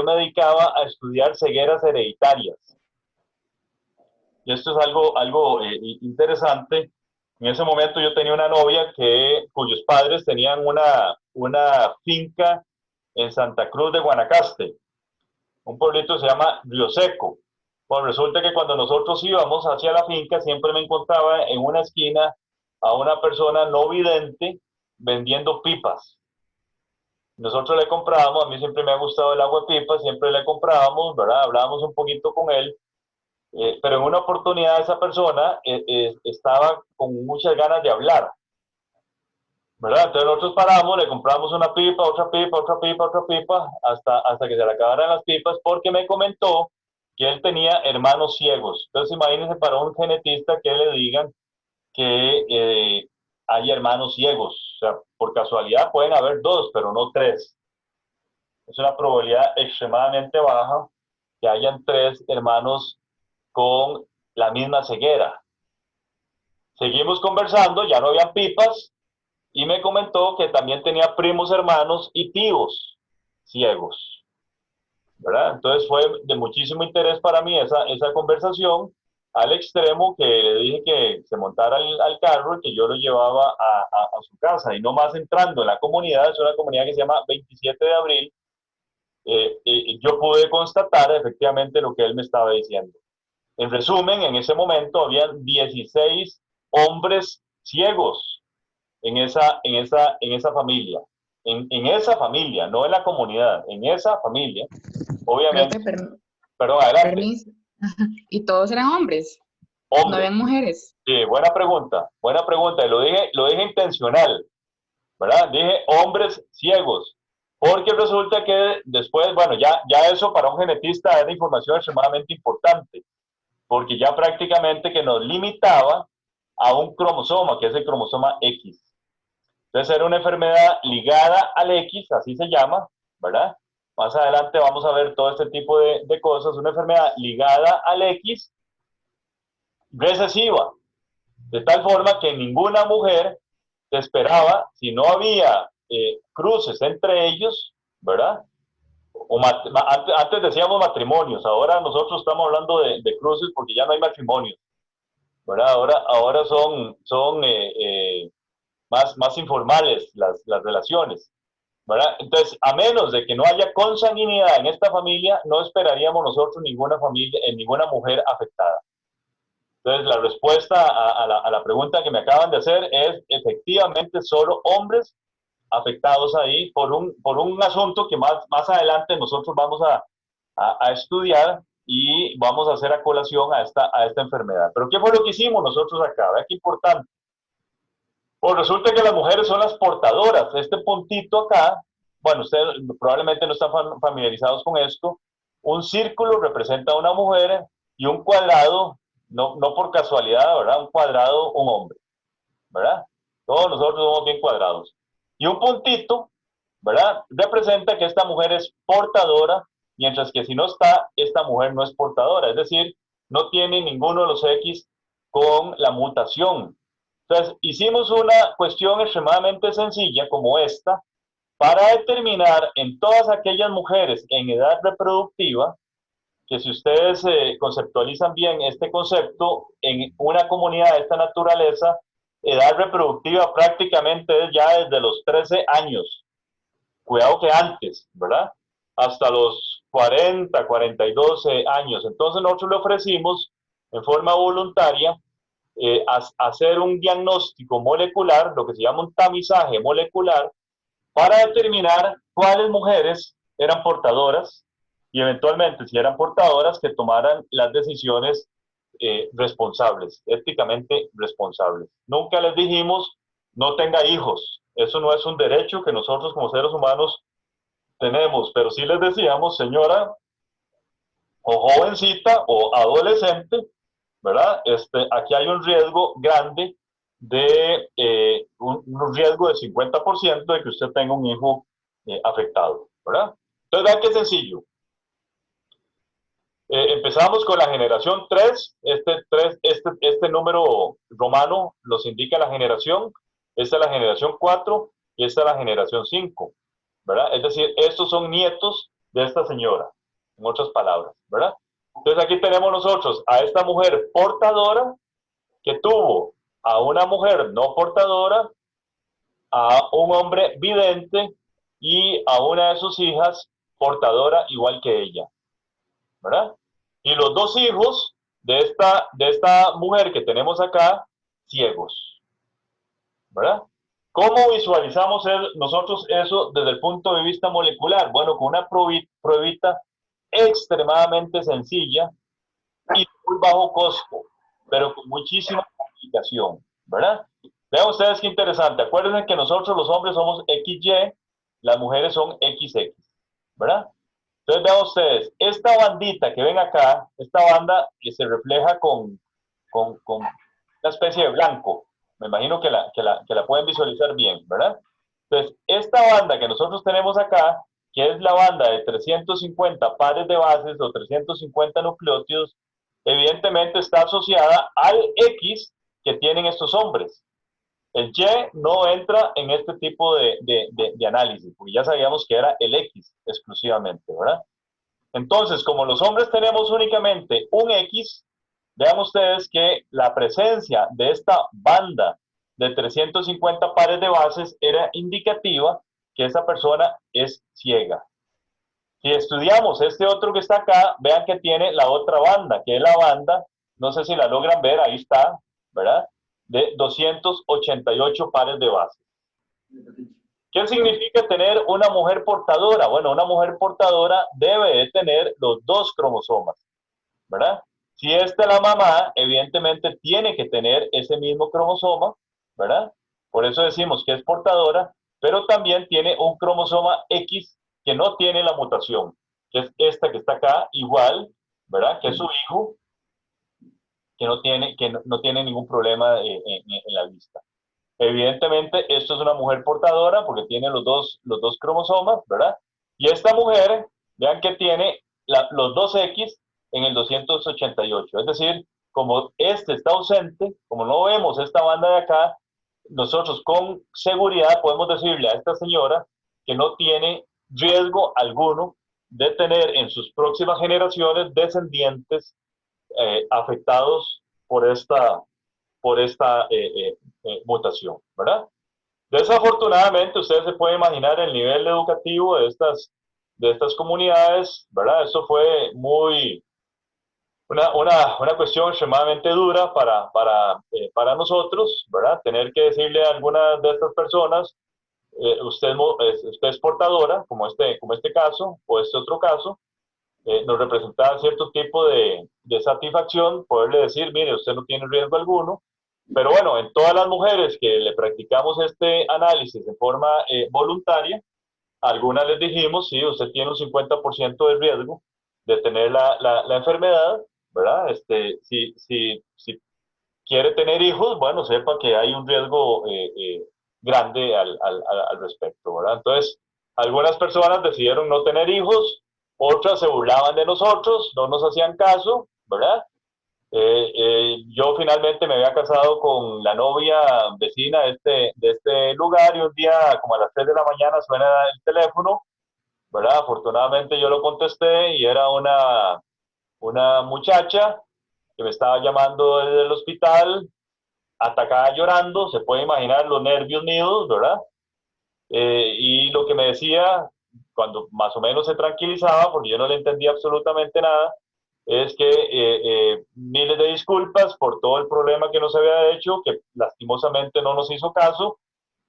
Speaker 1: me dedicaba a estudiar cegueras hereditarias. Y esto es algo interesante. En ese momento yo tenía una novia cuyos padres tenían una finca en Santa Cruz de Guanacaste, un pueblito que se llama Río Seco. Bueno, resulta que cuando nosotros íbamos hacia la finca, siempre me encontraba en una esquina a una persona no vidente vendiendo pipas. Nosotros le comprábamos, a mí siempre me ha gustado el agua de pipa, siempre le comprábamos, ¿verdad? Hablábamos un poquito con él, pero en una oportunidad esa persona estaba con muchas ganas de hablar. ¿verdad? Entonces nosotros paramos, le compramos una pipa, otra pipa, otra pipa, otra pipa, hasta que se le acabaran las pipas, porque me comentó que él tenía hermanos ciegos. Entonces imagínense para un genetista que le digan que hay hermanos ciegos. O sea, por casualidad pueden haber dos, pero no tres. Es una probabilidad extremadamente baja que hayan tres hermanos con la misma ceguera. Seguimos conversando, ya no habían pipas, y me comentó que también tenía primos hermanos y tíos ciegos, ¿verdad? Entonces fue de muchísimo interés para mí esa conversación, al extremo que le dije que se montara al carro y que yo lo llevaba a su casa. Y no más entrando en la comunidad, es una comunidad que se llama 27 de abril, yo pude constatar efectivamente lo que él me estaba diciendo. En resumen, en ese momento había 16 hombres ciegos en esa familia. En esa familia, no en la comunidad, en esa familia, obviamente.
Speaker 3: Profe,
Speaker 1: Perdón, adelante.
Speaker 3: permiso. ¿Y todos eran hombres? ¿No
Speaker 1: Hombres.
Speaker 3: habían mujeres?
Speaker 1: Sí, buena pregunta, buena pregunta. Y lo dije intencional, ¿verdad? Dije hombres ciegos. Porque resulta que después, bueno, ya eso para un genetista era información extremadamente importante, porque ya prácticamente que nos limitaba a un cromosoma, que es el cromosoma X. Entonces era una enfermedad ligada al X, así se llama, ¿verdad? Más adelante vamos a ver todo este tipo de cosas, una enfermedad ligada al X recesiva, de tal forma que ninguna mujer se esperaba, si no había cruces entre ellos, ¿verdad? Antes decíamos matrimonios, ahora nosotros estamos hablando de cruces porque ya no hay matrimonios, ¿verdad? Ahora son más informales las relaciones, ¿verdad? Entonces, a menos de que no haya consanguinidad en esta familia, no esperaríamos nosotros ninguna familia, ninguna mujer afectada. Entonces, la respuesta a la pregunta que me acaban de hacer es efectivamente solo hombres afectados ahí por un asunto que más adelante nosotros vamos a estudiar y vamos a hacer a colación a esta enfermedad. Pero ¿qué fue lo que hicimos nosotros acá? ¿Ve qué importante? Pues resulta que las mujeres son las portadoras. Este puntito acá, bueno, ustedes probablemente no están familiarizados con esto. Un círculo representa a una mujer y un cuadrado, no por casualidad, ¿verdad? Un cuadrado, un hombre, ¿verdad? Todos nosotros somos bien cuadrados. Y un puntito, ¿verdad? Representa que esta mujer es portadora, mientras que si no está, esta mujer no es portadora. Es decir, no tiene ninguno de los X con la mutación. Entonces, hicimos una cuestión extremadamente sencilla como esta para determinar en todas aquellas mujeres en edad reproductiva, que si ustedes conceptualizan bien este concepto, en una comunidad de esta naturaleza, edad reproductiva prácticamente es ya desde los 13 años. Cuidado que antes, ¿verdad? Hasta los 40, 42 años. Entonces nosotros le ofrecimos en forma voluntaria hacer un diagnóstico molecular, lo que se llama un tamizaje molecular, para determinar cuáles mujeres eran portadoras y eventualmente, si eran portadoras, que tomaran las decisiones responsables, éticamente responsables. Nunca les dijimos, no tenga hijos. Eso no es un derecho que nosotros como seres humanos tenemos, pero sí les decíamos, señora, o jovencita, o adolescente, ¿verdad? Aquí hay un riesgo grande un riesgo de 50% de que usted tenga un hijo afectado, ¿verdad? Entonces, vean qué sencillo. Empezamos con la generación 3. Este número romano los indica la generación. Esta es la generación 4 y esta es la generación 5, ¿verdad? Es decir, estos son nietos de esta señora, en otras palabras, ¿verdad? Entonces aquí tenemos nosotros a esta mujer portadora que tuvo a una mujer no portadora, a un hombre vidente y a una de sus hijas portadora igual que ella, ¿verdad? Y los dos hijos de esta mujer que tenemos acá, ciegos, ¿verdad? ¿Cómo visualizamos nosotros eso desde el punto de vista molecular? Bueno, con una pruebita extremadamente sencilla y muy bajo costo, pero con muchísima complicación, ¿verdad? Vean ustedes qué interesante. Acuérdense que nosotros los hombres somos XY, las mujeres son XX, ¿verdad? Entonces vean ustedes, esta bandita que ven acá, esta banda que se refleja con una especie de blanco. Me imagino que la pueden visualizar bien, ¿verdad? Entonces, esta banda que nosotros tenemos acá, que es la banda de 350 pares de bases o 350 nucleótidos, evidentemente está asociada al X que tienen estos hombres. El Y no entra en este tipo de análisis, porque ya sabíamos que era el X exclusivamente, ¿verdad? Entonces, como los hombres tenemos únicamente un X, vean ustedes que la presencia de esta banda de 350 pares de bases era indicativa que esa persona es ciega. Si estudiamos este otro que está acá, vean que tiene la otra banda, que es la banda, no sé si la logran ver, ahí está, ¿verdad? De 288 pares de bases. ¿Qué significa tener una mujer portadora? Bueno, una mujer portadora debe de tener los dos cromosomas, ¿verdad? Si esta es la mamá, evidentemente tiene que tener ese mismo cromosoma, ¿verdad? Por eso decimos que es portadora, pero también tiene un cromosoma X que no tiene la mutación, que es esta que está acá, igual, ¿verdad? Que es su hijo, que no tiene ningún problema en la vista. Evidentemente, esto es una mujer portadora porque tiene los dos cromosomas, ¿verdad? Y esta mujer, vean que tiene los dos X en el 288. Es decir, como este está ausente, como no vemos esta banda de acá, nosotros con seguridad podemos decirle a esta señora que no tiene riesgo alguno de tener en sus próximas generaciones descendientes afectados por esta mutación, ¿verdad? Desafortunadamente, ustedes se pueden imaginar el nivel educativo de estas comunidades, ¿verdad? Eso fue una cuestión extremadamente dura para nosotros, ¿verdad? Tener que decirle a algunas de estas personas, usted es portadora, como este caso, o este otro caso, nos representaba cierto tipo de satisfacción poderle decir, mire, usted no tiene riesgo alguno, pero bueno, en todas las mujeres que le practicamos este análisis de forma voluntaria, a algunas les dijimos, sí, usted tiene un 50% de riesgo de tener la enfermedad, ¿verdad? Si quiere tener hijos, bueno, sepa que hay un riesgo grande al respecto, ¿verdad? Entonces, algunas personas decidieron no tener hijos, otras se burlaban de nosotros, no nos hacían caso, ¿verdad? Yo finalmente me había casado con la novia vecina de este lugar y un día como a las 3 de la mañana suena el teléfono, ¿verdad? Afortunadamente yo lo contesté y era una muchacha que me estaba llamando desde el hospital, atacada llorando, se puede imaginar los nervios míos, ¿verdad? Y lo que me decía, cuando más o menos se tranquilizaba, porque yo no le entendía absolutamente nada, es que miles de disculpas por todo el problema que nos había hecho, que lastimosamente no nos hizo caso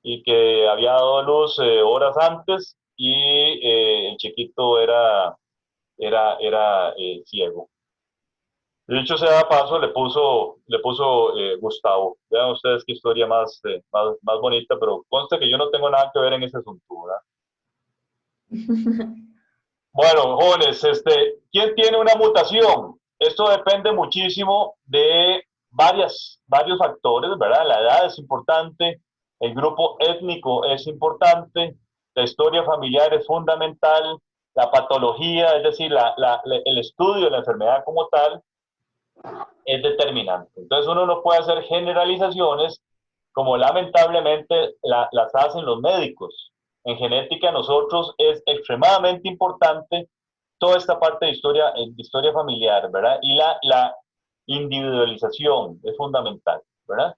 Speaker 1: y que había dado luz horas antes y el chiquito era ciego. Dicho sea de paso, le puso Gustavo. Vean ustedes qué historia más bonita, pero consta que yo no tengo nada que ver en ese asunto, ¿verdad? Bueno, jóvenes, ¿quién tiene una mutación? Esto depende muchísimo de varios factores, ¿verdad? La edad es importante, el grupo étnico es importante, la historia familiar es fundamental, la patología, es decir, el estudio de la enfermedad como tal, es determinante. Entonces uno no puede hacer generalizaciones como lamentablemente las hacen los médicos. En genética nosotros es extremadamente importante toda esta parte de historia familiar, ¿verdad? Y la individualización es fundamental, ¿verdad?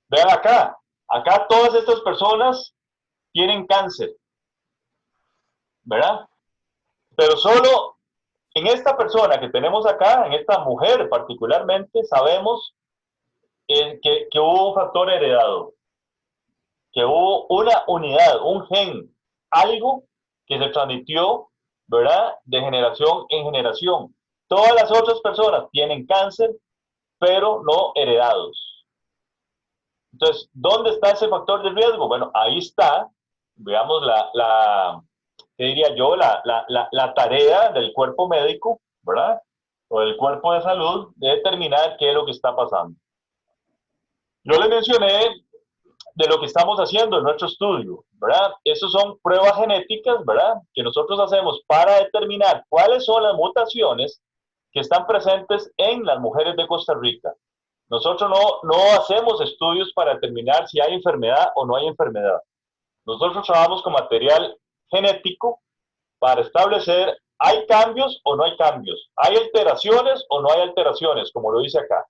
Speaker 1: Vean acá todas estas personas tienen cáncer, ¿verdad? Pero solo en esta persona que tenemos acá, en esta mujer particularmente, sabemos que hubo un factor heredado, que hubo una unidad, un gen, algo que se transmitió, ¿verdad? De generación en generación. Todas las otras personas tienen cáncer, pero no heredados. Entonces, ¿dónde está ese factor de riesgo? Bueno, ahí está, veamos ¿qué diría yo? La tarea del cuerpo médico, ¿verdad? O del cuerpo de salud de determinar qué es lo que está pasando. Yo le mencioné de lo que estamos haciendo en nuestro estudio, ¿verdad? Esas son pruebas genéticas, ¿verdad? Que nosotros hacemos para determinar cuáles son las mutaciones que están presentes en las mujeres de Costa Rica. Nosotros no hacemos estudios para determinar si hay enfermedad o no hay enfermedad. Nosotros trabajamos con material genético para establecer hay cambios o no hay cambios, hay alteraciones o no hay alteraciones, como lo dice acá,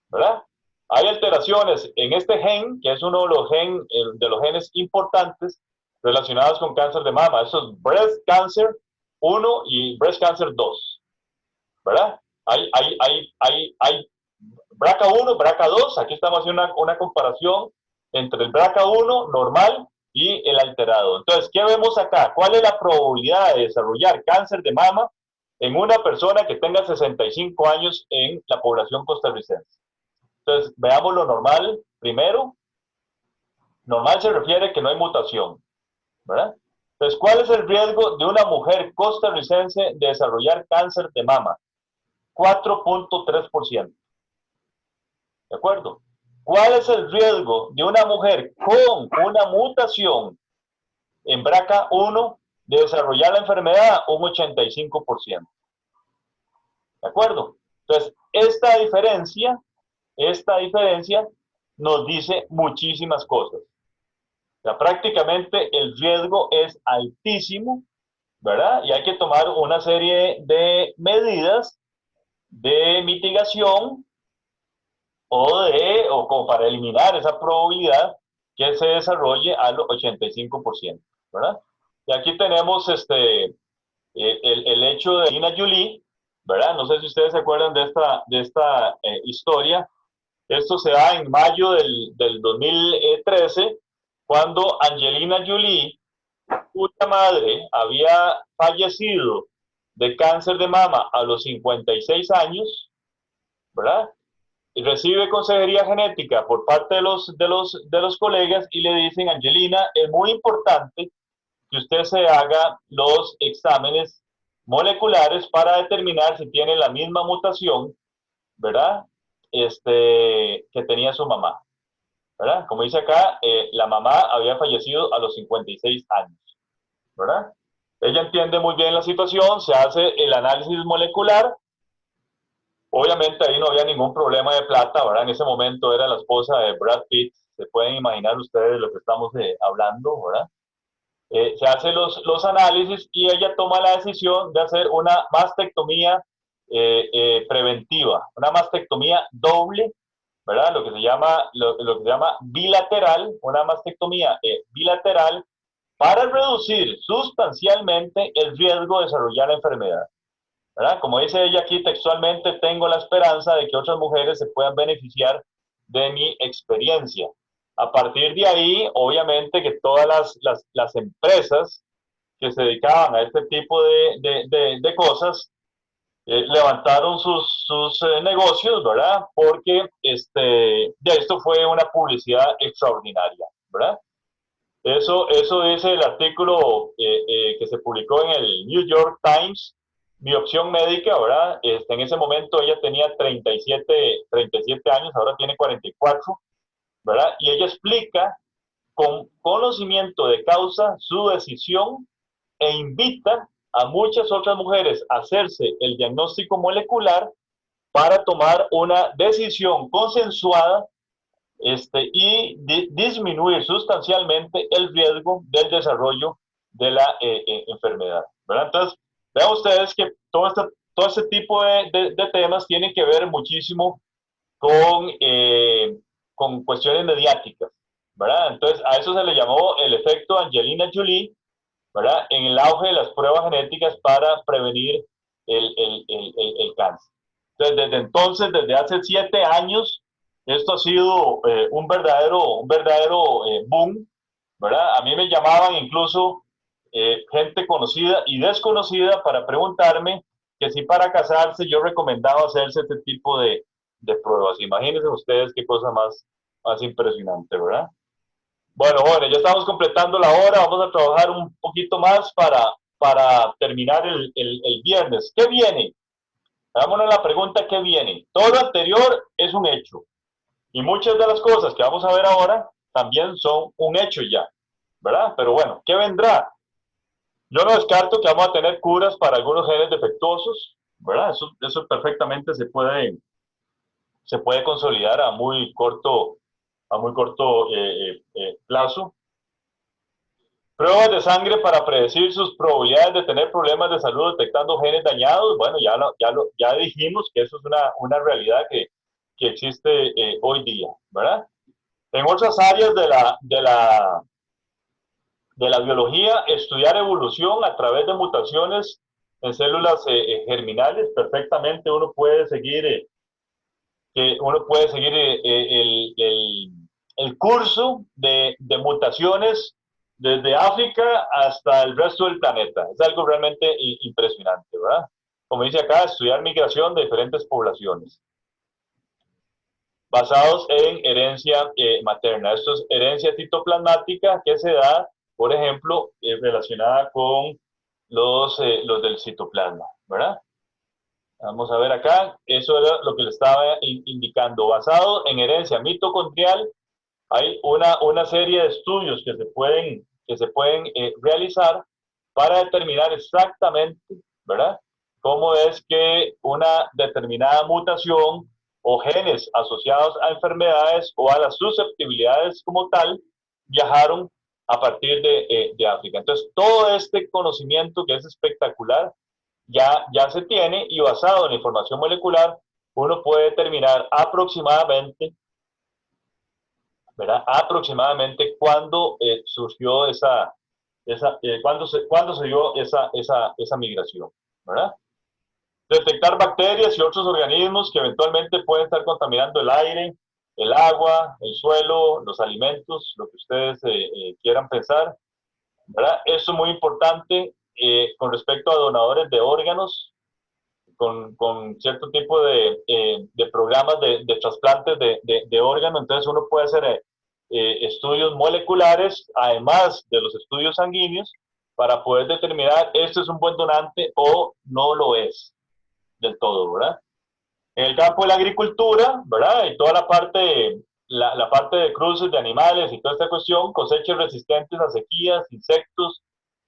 Speaker 1: ¿verdad? Hay alteraciones en este gen, que es uno de los genes importantes relacionados con cáncer de mama. Eso es breast cancer 1 y breast cancer 2, ¿verdad? Hay BRCA1, BRCA2, aquí estamos haciendo una comparación entre el BRCA1 normal y el alterado. Entonces, ¿qué vemos acá? ¿Cuál es la probabilidad de desarrollar cáncer de mama en una persona que tenga 65 años en la población costarricense? Entonces, veamos lo normal primero. Normal se refiere que no hay mutación, ¿verdad? Entonces, ¿cuál es el riesgo de una mujer costarricense de desarrollar cáncer de mama? 4.3%. ¿De acuerdo? ¿Cuál es el riesgo de una mujer con una mutación en BRCA1 de desarrollar la enfermedad? Un 85%. ¿De acuerdo? Entonces, esta diferencia nos dice muchísimas cosas. O sea, prácticamente el riesgo es altísimo, ¿verdad? Y hay que tomar una serie de medidas de mitigación o como para eliminar esa probabilidad que se desarrolle al 85%, ¿verdad? Y aquí tenemos el hecho de Angelina Jolie, ¿verdad? No sé si ustedes se acuerdan de esta historia. Esto se da en mayo del 2013, cuando Angelina Jolie, cuya madre había fallecido de cáncer de mama a los 56 años, ¿verdad? Y recibe consejería genética por parte de los colegas y le dicen, Angelina, es muy importante que usted se haga los exámenes moleculares para determinar si tiene la misma mutación, ¿verdad? Que tenía su mamá, ¿verdad? Como dice acá, la mamá había fallecido a los 56 años, ¿verdad? Ella entiende muy bien la situación, se hace el análisis molecular. Obviamente ahí no había ningún problema de plata, ¿verdad? En ese momento era la esposa de Brad Pitt, se pueden imaginar ustedes lo que estamos hablando, ¿verdad? Se hace los análisis y ella toma la decisión de hacer una mastectomía preventiva, una mastectomía doble, ¿verdad? Lo que se llama bilateral, una mastectomía bilateral para reducir sustancialmente el riesgo de desarrollar la enfermedad, ¿verdad? Como dice ella aquí textualmente, tengo la esperanza de que otras mujeres se puedan beneficiar de mi experiencia. A partir de ahí, obviamente que todas las empresas que se dedicaban a este tipo de cosas levantaron sus negocios, ¿verdad? Porque de esto fue una publicidad extraordinaria, ¿verdad? Eso dice el artículo que se publicó en el New York Times, Mi opción médica, ¿verdad? En ese momento ella tenía 37 años, ahora tiene 44, ¿verdad? Y ella explica con conocimiento de causa su decisión e invita a muchas otras mujeres a hacerse el diagnóstico molecular para tomar una decisión consensuada y disminuir sustancialmente el riesgo del desarrollo de la enfermedad, ¿verdad? Entonces, vean ustedes que todo este tipo de temas tienen que ver muchísimo con cuestiones mediáticas, ¿verdad? Entonces, a eso se le llamó el efecto Angelina Jolie, ¿verdad? En el auge de las pruebas genéticas para prevenir el cáncer. Entonces, desde entonces, desde hace 7 años, esto ha sido un verdadero boom, ¿verdad? A mí me llamaban incluso gente conocida y desconocida para preguntarme que si para casarse yo recomendaba hacerse este tipo de pruebas. Imagínense ustedes qué cosa más impresionante, ¿verdad? Bueno, jóvenes, ya estamos completando la hora, vamos a trabajar un poquito más para terminar el viernes. ¿Qué viene? Hagámonos la pregunta, ¿qué viene? Todo lo anterior es un hecho. Y muchas de las cosas que vamos a ver ahora también son un hecho ya, ¿verdad? Pero bueno, ¿qué vendrá? Yo no descarto que vamos a tener curas para algunos genes defectuosos, ¿verdad? Eso perfectamente se puede consolidar a muy corto plazo. Pruebas de sangre para predecir sus probabilidades de tener problemas de salud detectando genes dañados. Bueno, ya dijimos que eso es una realidad que existe hoy día, ¿verdad? En otras áreas de la biología, estudiar evolución a través de mutaciones en células germinales, perfectamente uno puede seguir el curso de mutaciones desde África hasta el resto del planeta. Es algo realmente impresionante, ¿verdad? Como dice acá, estudiar migración de diferentes poblaciones basados en herencia materna. Esto es herencia citoplasmática que se da, por ejemplo, relacionada con los del citoplasma, ¿verdad? Vamos a ver acá, eso era lo que le estaba indicando. Basado en herencia mitocondrial, hay una serie de estudios que se pueden realizar para determinar exactamente, ¿verdad?, cómo es que una determinada mutación o genes asociados a enfermedades o a las susceptibilidades como tal viajaron a partir de África. Entonces, todo este conocimiento que es espectacular ya se tiene, y basado en la información molecular, uno puede determinar aproximadamente, ¿verdad?, aproximadamente cuándo surgió cuándo se dio esa migración, ¿verdad? Detectar bacterias y otros organismos que eventualmente pueden estar contaminando el aire, el agua, el suelo, los alimentos, lo que ustedes quieran pensar, ¿verdad? Eso es muy importante con respecto a donadores de órganos, con cierto tipo de programas de trasplantes de órganos. Entonces uno puede hacer estudios moleculares, además de los estudios sanguíneos, para poder determinar este es un buen donante o no lo es del todo, ¿verdad? En el campo de la agricultura, ¿verdad?, y toda la parte de cruces de animales y toda esta cuestión, cosechas resistentes a sequías, insectos,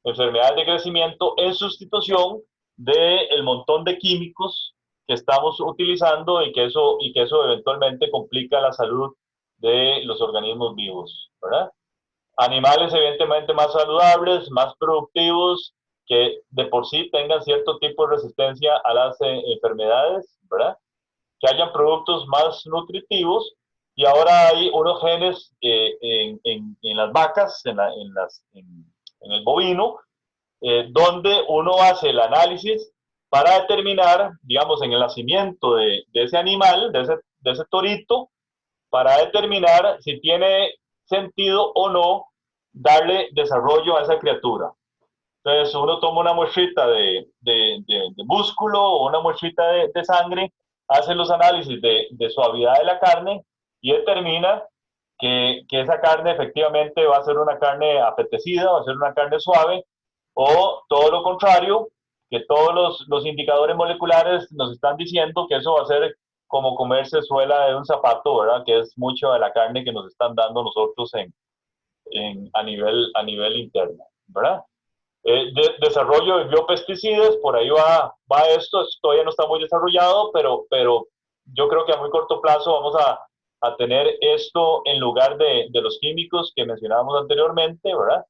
Speaker 1: enfermedades de crecimiento, en sustitución del montón de químicos que estamos utilizando, y que eso eventualmente complica la salud de los organismos vivos, ¿verdad? Animales evidentemente más saludables, más productivos, que de por sí tengan cierto tipo de resistencia a las enfermedades, ¿verdad? Que hayan productos más nutritivos. Y ahora hay unos genes en las vacas, en el bovino, donde uno hace el análisis para determinar, digamos, en el nacimiento de ese animal, de ese torito, para determinar si tiene sentido o no darle desarrollo a esa criatura. Entonces uno toma una muestrita de músculo o una muestrita de sangre, hace los análisis de suavidad de la carne y determina que esa carne efectivamente va a ser una carne apetecida, va a ser una carne suave, o todo lo contrario, que todos los indicadores moleculares nos están diciendo que eso va a ser como comerse suela de un zapato, ¿verdad?, que es mucho de la carne que nos están dando nosotros a nivel interno, ¿verdad? Desarrollo de biopesticidas, por ahí va esto todavía no está muy desarrollado, pero yo creo que a muy corto plazo vamos a tener esto en lugar de los químicos que mencionábamos anteriormente, ¿verdad?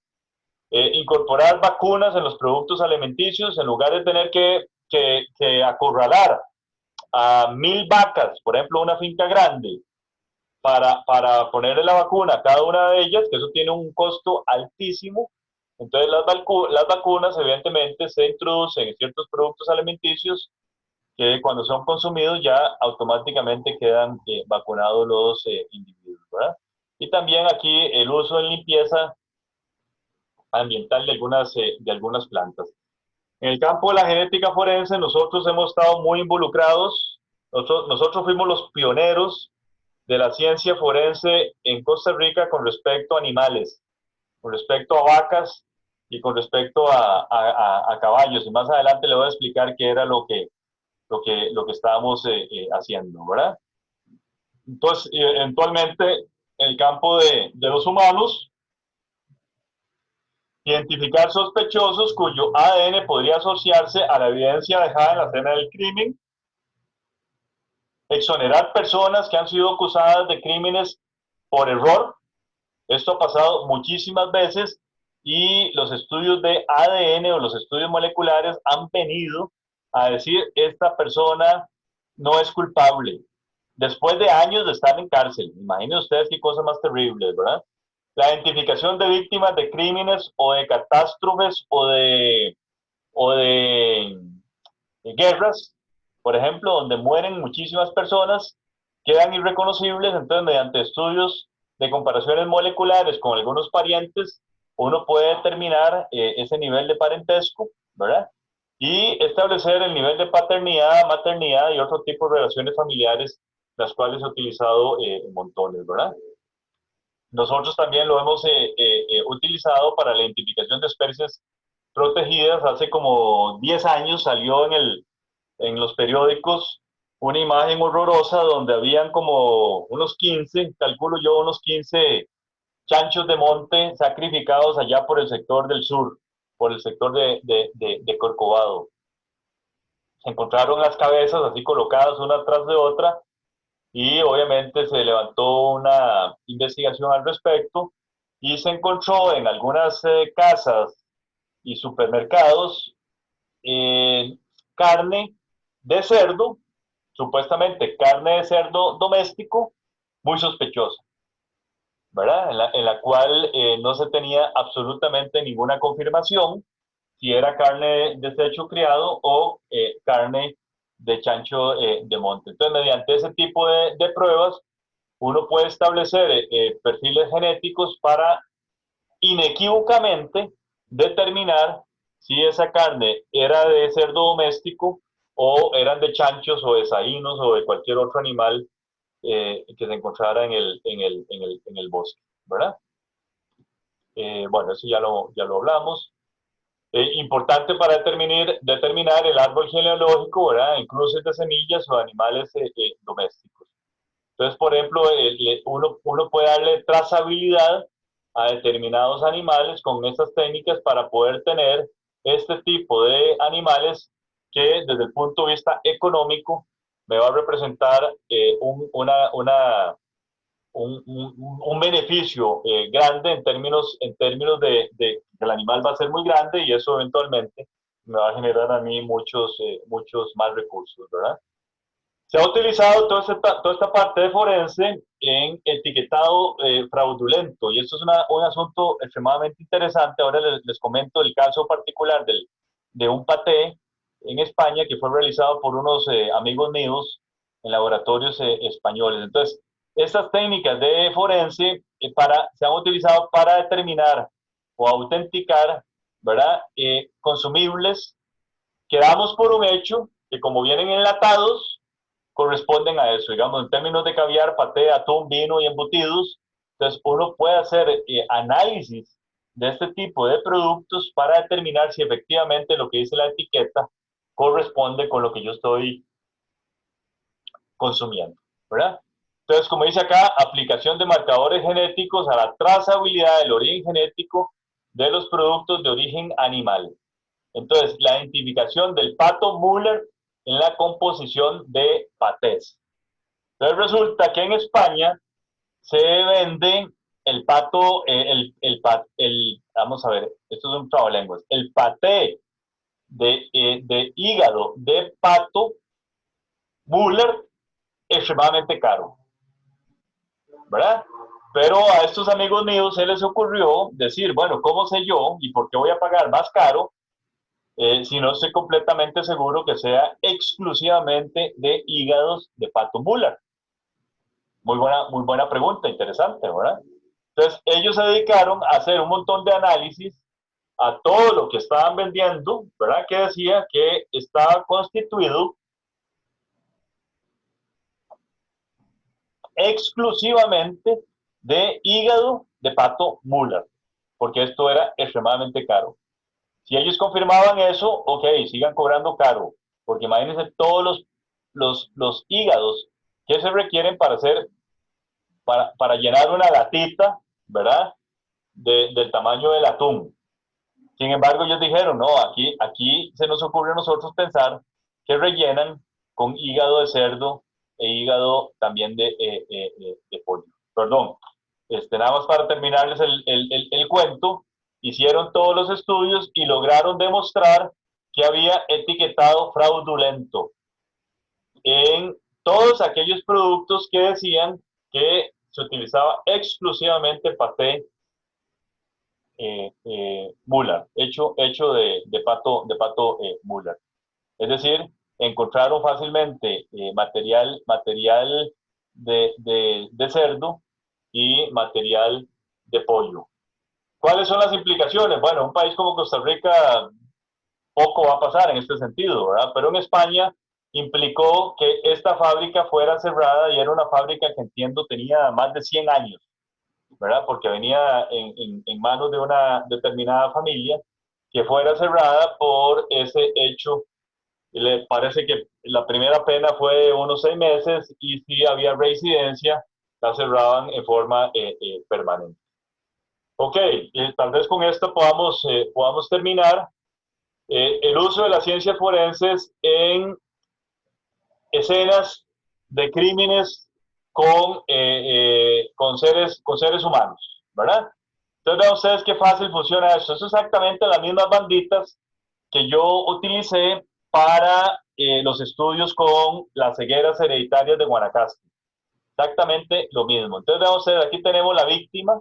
Speaker 1: Incorporar vacunas en los productos alimenticios, en lugar de tener que acorralar a 1000 vacas, por ejemplo, una finca grande, para ponerle la vacuna a cada una de ellas, que eso tiene un costo altísimo. Entonces las vacunas evidentemente se introducen en ciertos productos alimenticios que cuando son consumidos ya automáticamente quedan vacunados los individuos, ¿verdad? Y también aquí el uso en limpieza ambiental de algunas plantas. En el campo de la genética forense nosotros hemos estado muy involucrados. Nosotros fuimos los pioneros de la ciencia forense en Costa Rica con respecto a animales, con respecto a vacas y con respecto a caballos. Y más adelante le voy a explicar qué era lo que estábamos haciendo, ¿verdad? Entonces, eventualmente, en el campo de los humanos, identificar sospechosos cuyo ADN podría asociarse a la evidencia dejada en la escena del crimen, exonerar personas que han sido acusadas de crímenes por error. Esto ha pasado muchísimas veces y los estudios de ADN o los estudios moleculares han venido a decir esta persona no es culpable. Después de años de estar en cárcel, imaginen ustedes qué cosas más terribles, ¿verdad? La identificación de víctimas de crímenes o de catástrofes o de guerras, por ejemplo, donde mueren muchísimas personas, quedan irreconocibles, entonces mediante estudios de comparaciones moleculares con algunos parientes, uno puede determinar ese nivel de parentesco, ¿verdad? Y establecer el nivel de paternidad, maternidad y otro tipo de relaciones familiares, las cuales he utilizado montones, ¿verdad? Nosotros también lo hemos utilizado para la identificación de especies protegidas. Hace como 10 años salió en los periódicos una imagen horrorosa donde habían como unos 15, calculo yo, unos 15 chanchos de monte sacrificados allá por el sector del sur, por el sector de Corcovado. Se encontraron las cabezas así colocadas una tras de otra y obviamente se levantó una investigación al respecto y se encontró en algunas casas y supermercados carne de cerdo, supuestamente carne de cerdo doméstico, muy sospechosa, ¿verdad? En la cual no se tenía absolutamente ninguna confirmación si era carne de desecho criado o carne de chancho de monte. Entonces, mediante ese tipo de pruebas, uno puede establecer perfiles genéticos para inequívocamente determinar si esa carne era de cerdo doméstico o eran de chanchos o de saínos o de cualquier otro animal que se encontrara en el bosque, ¿verdad? Bueno, eso ya lo hablamos. Importante para determinar el árbol genealógico, ¿verdad? En cruces de semillas o animales domésticos. Entonces, por ejemplo, uno puede darle trazabilidad a determinados animales con estas técnicas para poder tener este tipo de animales que desde el punto de vista económico me va a representar un beneficio grande en términos de que el animal va a ser muy grande y eso eventualmente me va a generar a mí muchos más recursos, ¿verdad? Se ha utilizado toda esta parte de forense en etiquetado fraudulento y esto es un asunto extremadamente interesante. Ahora les comento el caso particular de un paté en España que fue realizado por unos amigos míos en laboratorios españoles. Entonces, estas técnicas de forense se han utilizado para determinar o autenticar, ¿verdad? Consumibles que damos por un hecho que como vienen enlatados, corresponden a eso, digamos, en términos de caviar, paté, atún, vino y embutidos. Entonces, uno puede hacer análisis de este tipo de productos para determinar si efectivamente lo que dice la etiqueta corresponde con lo que yo estoy consumiendo, ¿verdad? Entonces, como dice acá, aplicación de marcadores genéticos a la trazabilidad del origen genético de los productos de origen animal. Entonces, la identificación del pato Müller en la composición de patés. Entonces, resulta que en España se vende el pato, vamos a ver, esto es un trabalenguas, el paté de hígado de pato Müller extremadamente caro, ¿verdad? Pero a estos amigos míos se les ocurrió decir, bueno, ¿cómo sé yo y por qué voy a pagar más caro si no estoy completamente seguro que sea exclusivamente de hígados de pato Müller? Muy buena pregunta, interesante, ¿verdad? Entonces, ellos se dedicaron a hacer un montón de análisis a todo lo que estaban vendiendo, ¿verdad? Que decía que estaba constituido exclusivamente de hígado de pato Müller, porque esto era extremadamente caro. Si ellos confirmaban eso, ok, sigan cobrando caro, porque imagínense todos los hígados que se requieren para hacer, para llenar una latita, ¿verdad? Del tamaño del atún. Sin embargo, ellos dijeron, no, aquí se nos ocurre a nosotros pensar que rellenan con hígado de cerdo e hígado también de pollo. Perdón, nada más para terminarles el cuento, hicieron todos los estudios y lograron demostrar que había etiquetado fraudulento en todos aquellos productos que decían que se utilizaba exclusivamente paté Müller, hecho de pato Müller. Es decir, encontraron fácilmente material de cerdo y material de pollo. ¿Cuáles son las implicaciones? Bueno, un país como Costa Rica poco va a pasar en este sentido, ¿verdad? Pero en España implicó que esta fábrica fuera cerrada y era una fábrica que entiendo tenía más de 100 años, ¿verdad? Porque venía en manos de una determinada familia, que fuera cerrada por ese hecho. Le parece que la primera pena fue unos 6 meses y si había reincidencia, la cerraban en forma permanente. Ok, tal vez con esto podamos terminar. El uso de las ciencias forenses en escenas de crímenes con seres humanos, ¿verdad? Entonces vean ustedes qué fácil funciona esto. Es exactamente las mismas banditas que yo utilicé para los estudios con las cegueras hereditarias de Guanacaste. Exactamente lo mismo. Entonces vean ustedes, aquí tenemos la víctima,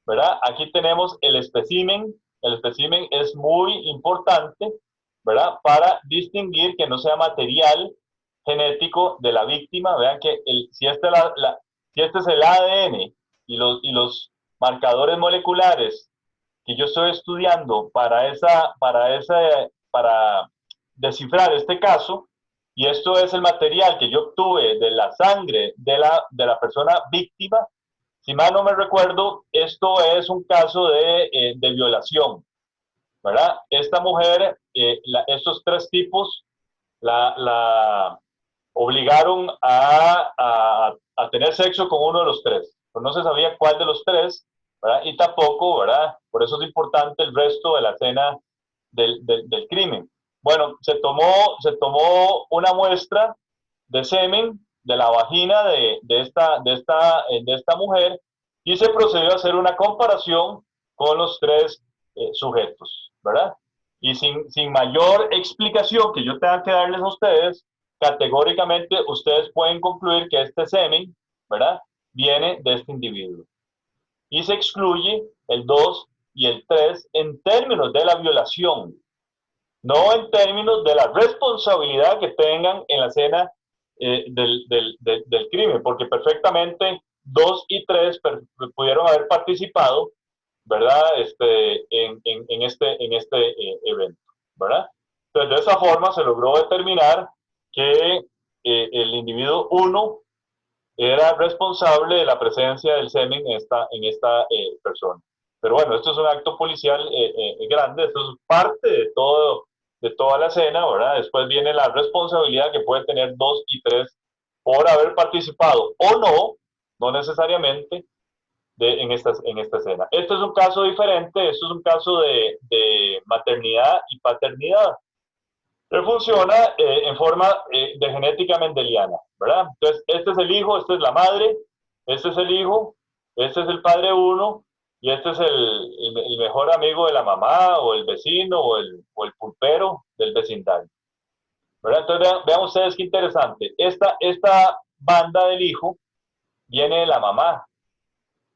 Speaker 1: ¿verdad? Aquí tenemos el espécimen. El espécimen es muy importante, ¿verdad? Para distinguir que no sea material genético de la víctima. Vean que si este es el ADN y los marcadores moleculares que yo estoy estudiando para descifrar este caso, y esto es el material que yo obtuve de la sangre de la persona víctima, si mal no me recuerdo, esto es un caso de violación, ¿verdad? Esta mujer, estos 3 tipos, la obligaron a tener sexo con uno de los 3, pero no se sabía cuál de los 3, ¿verdad? Y tampoco, ¿verdad? Por eso es importante el resto de la escena del crimen. Bueno, se tomó una muestra de semen de la vagina de esta mujer y se procedió a hacer una comparación con los 3 sujetos, ¿verdad? Y sin mayor explicación que yo tenga que darles a ustedes, categóricamente ustedes pueden concluir que este semen, ¿verdad?, viene de este individuo. Y se excluye el 2 y el 3 en términos de la violación, no en términos de la responsabilidad que tengan en la escena del crimen, porque perfectamente 2 y 3 pudieron haber participado, ¿verdad?, en este evento, ¿verdad? Entonces, de esa forma se logró determinar que el individuo 1 era responsable de la presencia del semen en esta persona. Pero bueno, esto es un acto policial grande, esto es parte de toda la escena, ¿verdad? Después viene la responsabilidad que puede tener 2 y 3 por haber participado o no necesariamente en esta escena. Este es un caso diferente, esto es un caso de maternidad y paternidad. Pero funciona en forma de genética mendeliana, ¿verdad? Entonces, este es el hijo, esta es la madre, este es el hijo, este es el padre 1, y este es el mejor amigo de la mamá, o el vecino, o el pulpero del vecindario, ¿verdad? Entonces, vean ustedes qué interesante. Esta banda del hijo viene de la mamá,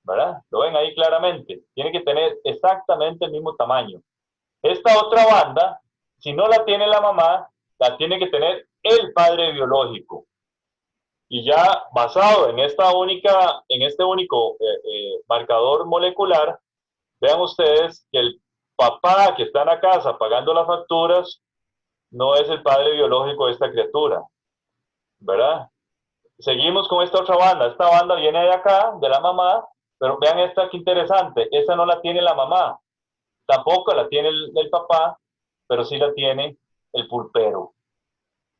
Speaker 1: ¿verdad? Lo ven ahí claramente. Tiene que tener exactamente el mismo tamaño. Esta otra banda, si no la tiene la mamá, la tiene que tener el padre biológico. Y ya basado en este único marcador molecular, vean ustedes que el papá que está en la casa pagando las facturas no es el padre biológico de esta criatura, ¿verdad? Seguimos con esta otra banda. Esta banda viene de acá, de la mamá, pero vean esta que interesante. Esta no la tiene la mamá, tampoco la tiene el papá, pero sí la tiene el pulpero,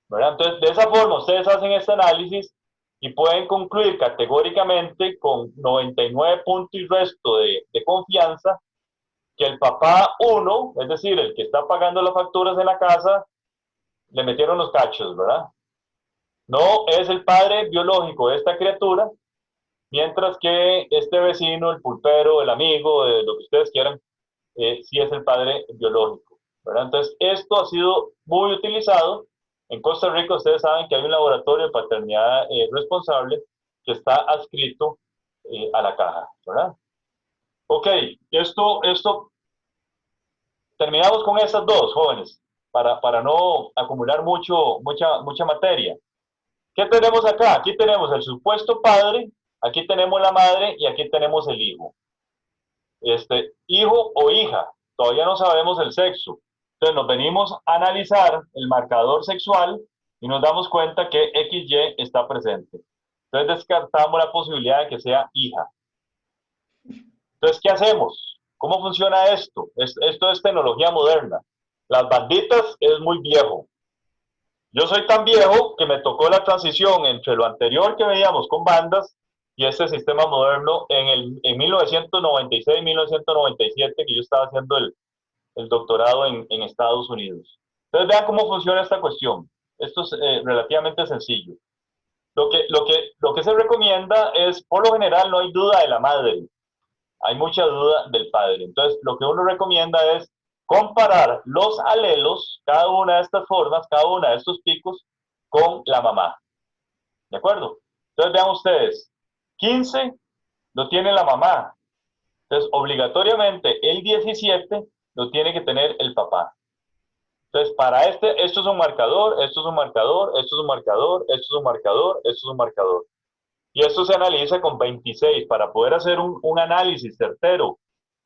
Speaker 1: ¿verdad? Entonces, de esa forma, ustedes hacen este análisis y pueden concluir categóricamente con 99 puntos y resto de confianza que el papá uno, es decir, el que está pagando las facturas en la casa, le metieron los cachos, ¿verdad? No es el padre biológico de esta criatura, mientras que este vecino, el pulpero, el amigo, lo que ustedes quieran, sí es el padre biológico, ¿verdad? Entonces, esto ha sido muy utilizado. En Costa Rica, ustedes saben que hay un laboratorio de paternidad responsable que está adscrito a la caja, ¿verdad? Ok, esto, terminamos con estas dos, jóvenes, para no acumular mucha materia. ¿Qué tenemos acá? Aquí tenemos el supuesto padre, aquí tenemos la madre y aquí tenemos el hijo. Hijo o hija, todavía no sabemos el sexo. Entonces nos venimos a analizar el marcador sexual y nos damos cuenta que XY está presente. Entonces descartamos la posibilidad de que sea hija. Entonces, ¿qué hacemos? ¿Cómo funciona esto? Esto es tecnología moderna. Las banditas es muy viejo. Yo soy tan viejo que me tocó la transición entre lo anterior que veíamos con bandas y este sistema moderno en 1996, 1997, que yo estaba haciendo el doctorado en Estados Unidos. Entonces vean cómo funciona esta cuestión. Esto es relativamente sencillo. Lo que se recomienda es, por lo general, no hay duda de la madre, hay mucha duda del padre. Entonces, lo que uno recomienda es comparar los alelos, cada una de estas formas, cada una de estos picos, con la mamá. ¿De acuerdo? Entonces, vean ustedes, 15 lo tiene la mamá. Entonces, obligatoriamente, el 17 lo tiene que tener el papá. Entonces, para esto es un marcador, esto es un marcador, esto es un marcador, esto es un marcador, esto es un marcador. Y esto se analiza con 26 para poder hacer un análisis certero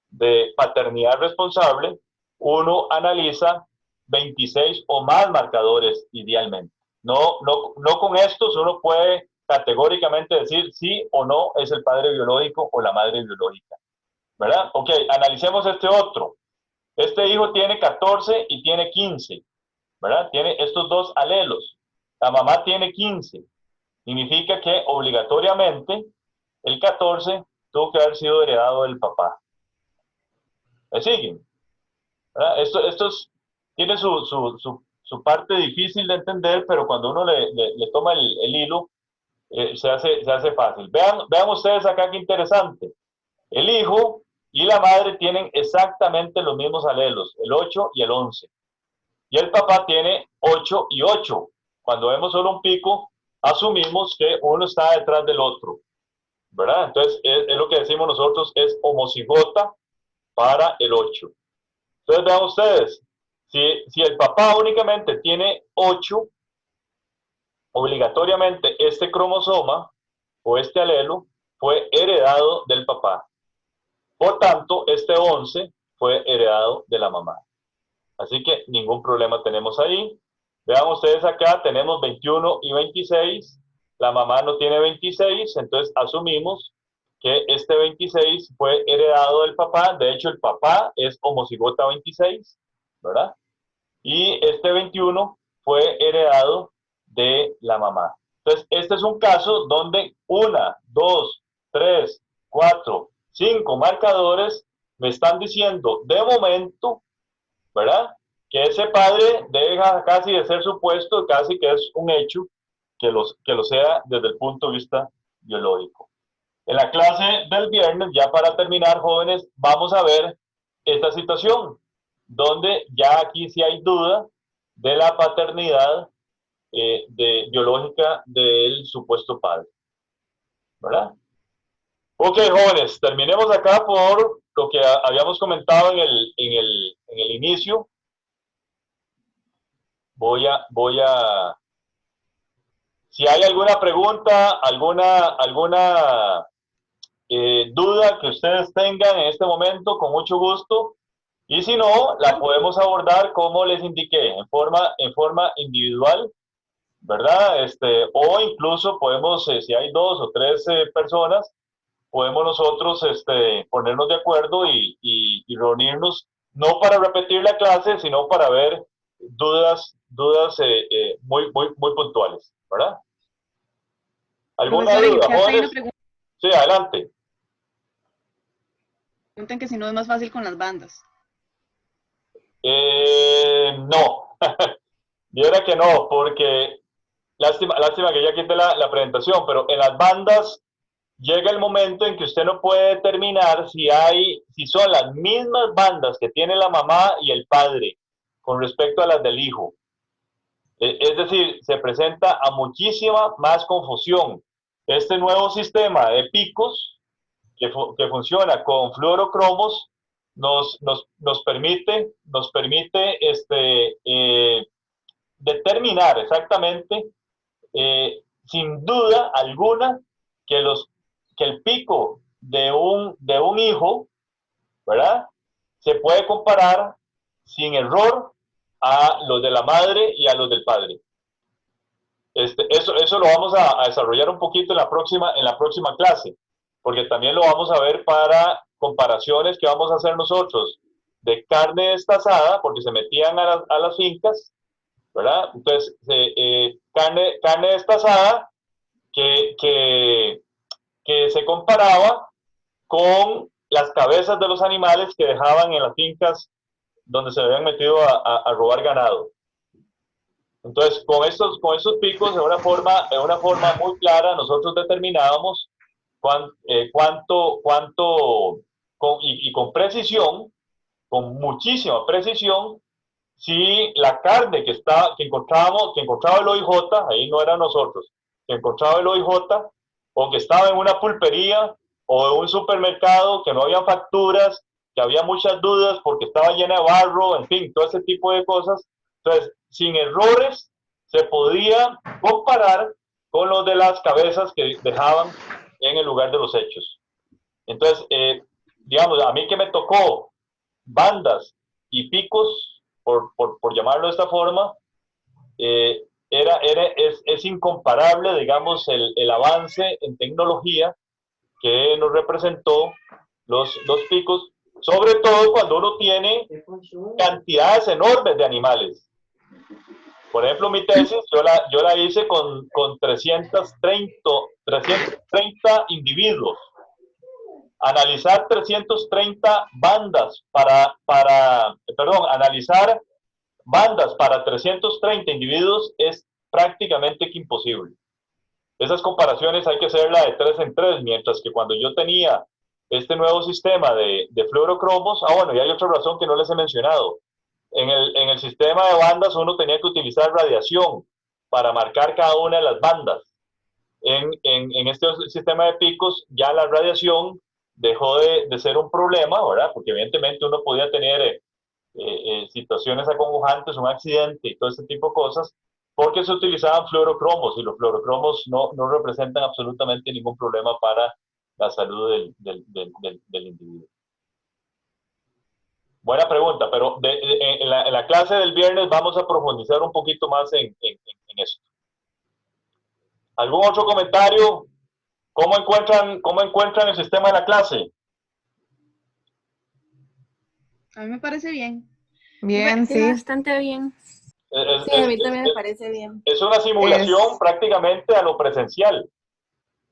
Speaker 1: de paternidad responsable. Uno analiza 26 o más marcadores idealmente. No con estos uno puede categóricamente decir sí o no es el padre biológico o la madre biológica, ¿verdad? Ok, analicemos este otro. Este hijo tiene 14 y tiene 15, ¿verdad? Tiene estos dos alelos. La mamá tiene 15. Significa que obligatoriamente el 14 tuvo que haber sido heredado del papá. ¿Me siguen? ¿Verdad? Tiene su parte difícil de entender, pero cuando uno le toma el hilo, se hace fácil. Vean ustedes acá qué interesante. El hijo y la madre tienen exactamente los mismos alelos, el 8 y el 11. Y el papá tiene 8 y 8. Cuando vemos solo un pico, asumimos que uno está detrás del otro, ¿verdad? Entonces, es lo que decimos nosotros, es homocigota para el 8. Entonces, vean ustedes, si el papá únicamente tiene 8, obligatoriamente este cromosoma o este alelo fue heredado del papá. Por tanto, este 11 fue heredado de la mamá. Así que ningún problema tenemos ahí. Vean ustedes acá, tenemos 21 y 26. La mamá no tiene 26, entonces asumimos que este 26 fue heredado del papá. De hecho, el papá es homocigota 26, ¿verdad? Y este 21 fue heredado de la mamá. Entonces, este es un caso donde 1, 2, 3, 4, 5 marcadores me están diciendo de momento, ¿verdad? Que ese padre deja casi de ser supuesto, casi que es un hecho que lo sea desde el punto de vista biológico. En la clase del viernes, ya para terminar, jóvenes, vamos a ver esta situación, donde ya aquí sí hay duda de la paternidad biológica del supuesto padre, ¿verdad? Ok, jóvenes, terminemos acá por lo que habíamos comentado en el inicio. Voy a, si hay alguna pregunta, alguna duda que ustedes tengan en este momento, con mucho gusto. Y si no, la podemos abordar como les indiqué, en forma individual ¿verdad? O incluso podemos, si hay 2 o 3 personas, podemos nosotros ponernos de acuerdo y reunirnos, no para repetir la clase, sino para ver dudas muy puntuales, ¿verdad? ¿Alguna
Speaker 3: Profesora,
Speaker 1: duda,
Speaker 3: y acá hay una
Speaker 1: jóvenes?
Speaker 3: pregunta
Speaker 1: Sí, adelante.
Speaker 3: que si no es más fácil con las bandas.
Speaker 1: No, viera que no, porque lástima que ya quité la presentación, pero en las bandas llega el momento en que usted no puede determinar si son las mismas bandas que tiene la mamá y el padre con respecto a las del hijo. Es decir, se presenta a muchísima más confusión. Este nuevo sistema de picos que funciona con fluorocromos nos permite determinar exactamente, sin duda alguna, que, que el pico de un hijo, ¿verdad? Se puede comparar sin error a los de la madre y a los del padre. Eso lo vamos a desarrollar un poquito en la próxima clase, porque también lo vamos a ver para comparaciones que vamos a hacer nosotros de carne destazada, porque se metían a las fincas, ¿verdad? Entonces, carne destazada que se comparaba con las cabezas de los animales que dejaban en las fincas donde se habían metido a robar ganado. Entonces, con estos picos, de una forma muy clara, nosotros determinábamos con precisión, con muchísima precisión, si la carne que encontraba el OIJ, ahí no era nosotros, que encontraba el OIJ, o que estaba en una pulpería o en un supermercado, que no había facturas, que había muchas dudas porque estaba llena de barro, en fin, todo ese tipo de cosas. Entonces, sin errores, se podía comparar con los de las cabezas que dejaban en el lugar de los hechos. Entonces, digamos, a mí que me tocó bandas y picos, por llamarlo de esta forma, es incomparable, digamos, el avance en tecnología que nos representó los picos, sobre todo cuando uno tiene cantidades enormes de animales. Por ejemplo, mi tesis yo la hice con 330 individuos. Analizar 330 bandas analizar bandas para 330 individuos es prácticamente imposible. Esas comparaciones hay que hacerlas de 3 en 3, mientras que cuando yo tenía este nuevo sistema de fluorocromos, bueno, y hay otra razón que no les he mencionado. En el sistema de bandas uno tenía que utilizar radiación para marcar cada una de las bandas. En este sistema de picos ya la radiación dejó de ser un problema, ¿verdad? Porque evidentemente uno podía tener situaciones acongojantes, un accidente y todo ese tipo de cosas, porque se utilizaban fluorocromos y los fluorocromos no representan absolutamente ningún problema para la salud del individuo. Buena pregunta, pero en la clase del viernes vamos a profundizar un poquito más en eso. ¿Algún otro comentario? ¿Cómo encuentran el sistema de la clase?
Speaker 3: A mí me parece bien.
Speaker 4: Bien,
Speaker 2: Sí,
Speaker 4: sí.
Speaker 2: bastante bien. Sí, a mí también me parece bien.
Speaker 1: Es una simulación prácticamente a lo presencial,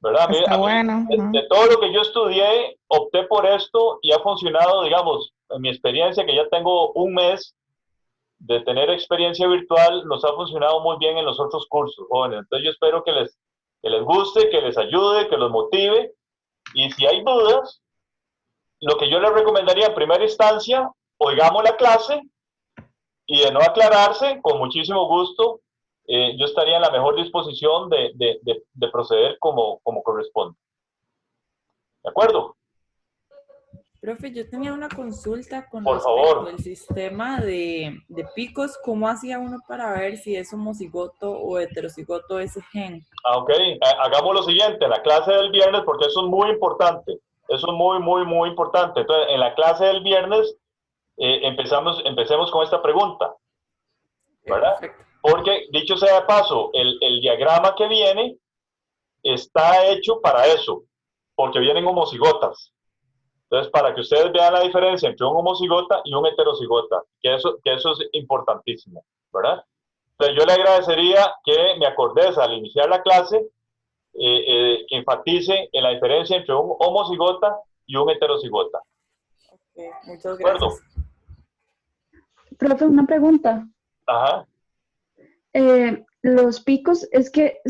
Speaker 1: ¿verdad?
Speaker 4: Está bueno.
Speaker 1: De todo lo que yo estudié, opté por esto y ha funcionado, digamos, en mi experiencia, que ya tengo un mes de tener experiencia virtual, nos ha funcionado muy bien en los otros cursos, jóvenes. Entonces yo espero que les guste, que les ayude, que los motive. Y si hay dudas, lo que yo les recomendaría en primera instancia, oigamos la clase y de no aclararse, con muchísimo gusto, yo estaría en la mejor disposición de proceder como corresponde. ¿De acuerdo?
Speaker 5: Profe, yo tenía una consulta con
Speaker 1: Por
Speaker 5: respecto
Speaker 1: favor.
Speaker 5: al sistema de picos. ¿Cómo hacía uno para ver si es homocigoto o heterocigoto ese gen?
Speaker 1: Ok, hagamos lo siguiente, en la clase del viernes, porque eso es muy importante, eso es muy importante. Entonces, en la clase del viernes, empecemos con esta pregunta, ¿verdad?
Speaker 5: Perfecto.
Speaker 1: Porque, dicho sea de paso, el diagrama que viene está hecho para eso, porque vienen homocigotas. Entonces, para que ustedes vean la diferencia entre un homocigota y un heterocigota, que eso es importantísimo, ¿verdad? Entonces, yo le agradecería que me acordes al iniciar la clase, que enfatice en la diferencia entre un homocigota y un heterocigota.
Speaker 5: Ok, muchas
Speaker 1: ¿De acuerdo?
Speaker 5: gracias.
Speaker 4: Profe, una pregunta.
Speaker 1: Ajá.
Speaker 4: Los picos, es que,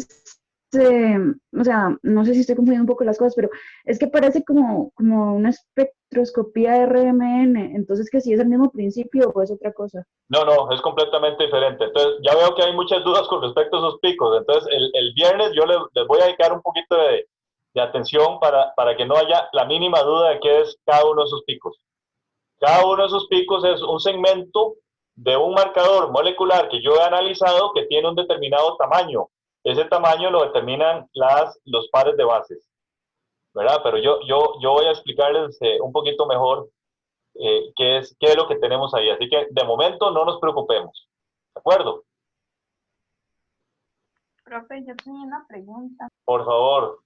Speaker 4: o sea, no sé si estoy confundiendo un poco las cosas, pero es que parece como una espectroscopía de RMN, entonces que si es el mismo principio o es otra cosa.
Speaker 1: No, no, es completamente diferente. Entonces, ya veo que hay muchas dudas con respecto a esos picos. Entonces, el viernes yo les voy a dedicar un poquito de atención para que no haya la mínima duda de qué es cada uno de esos picos. Cada uno de esos picos es un segmento de un marcador molecular que yo he analizado que tiene un determinado tamaño. Ese tamaño lo determinan los pares de bases, ¿verdad? Pero yo voy a explicarles un poquito mejor qué es lo que tenemos ahí. Así que de momento no nos preocupemos. ¿De acuerdo?
Speaker 6: Profe, yo tenía una pregunta.
Speaker 1: Por favor.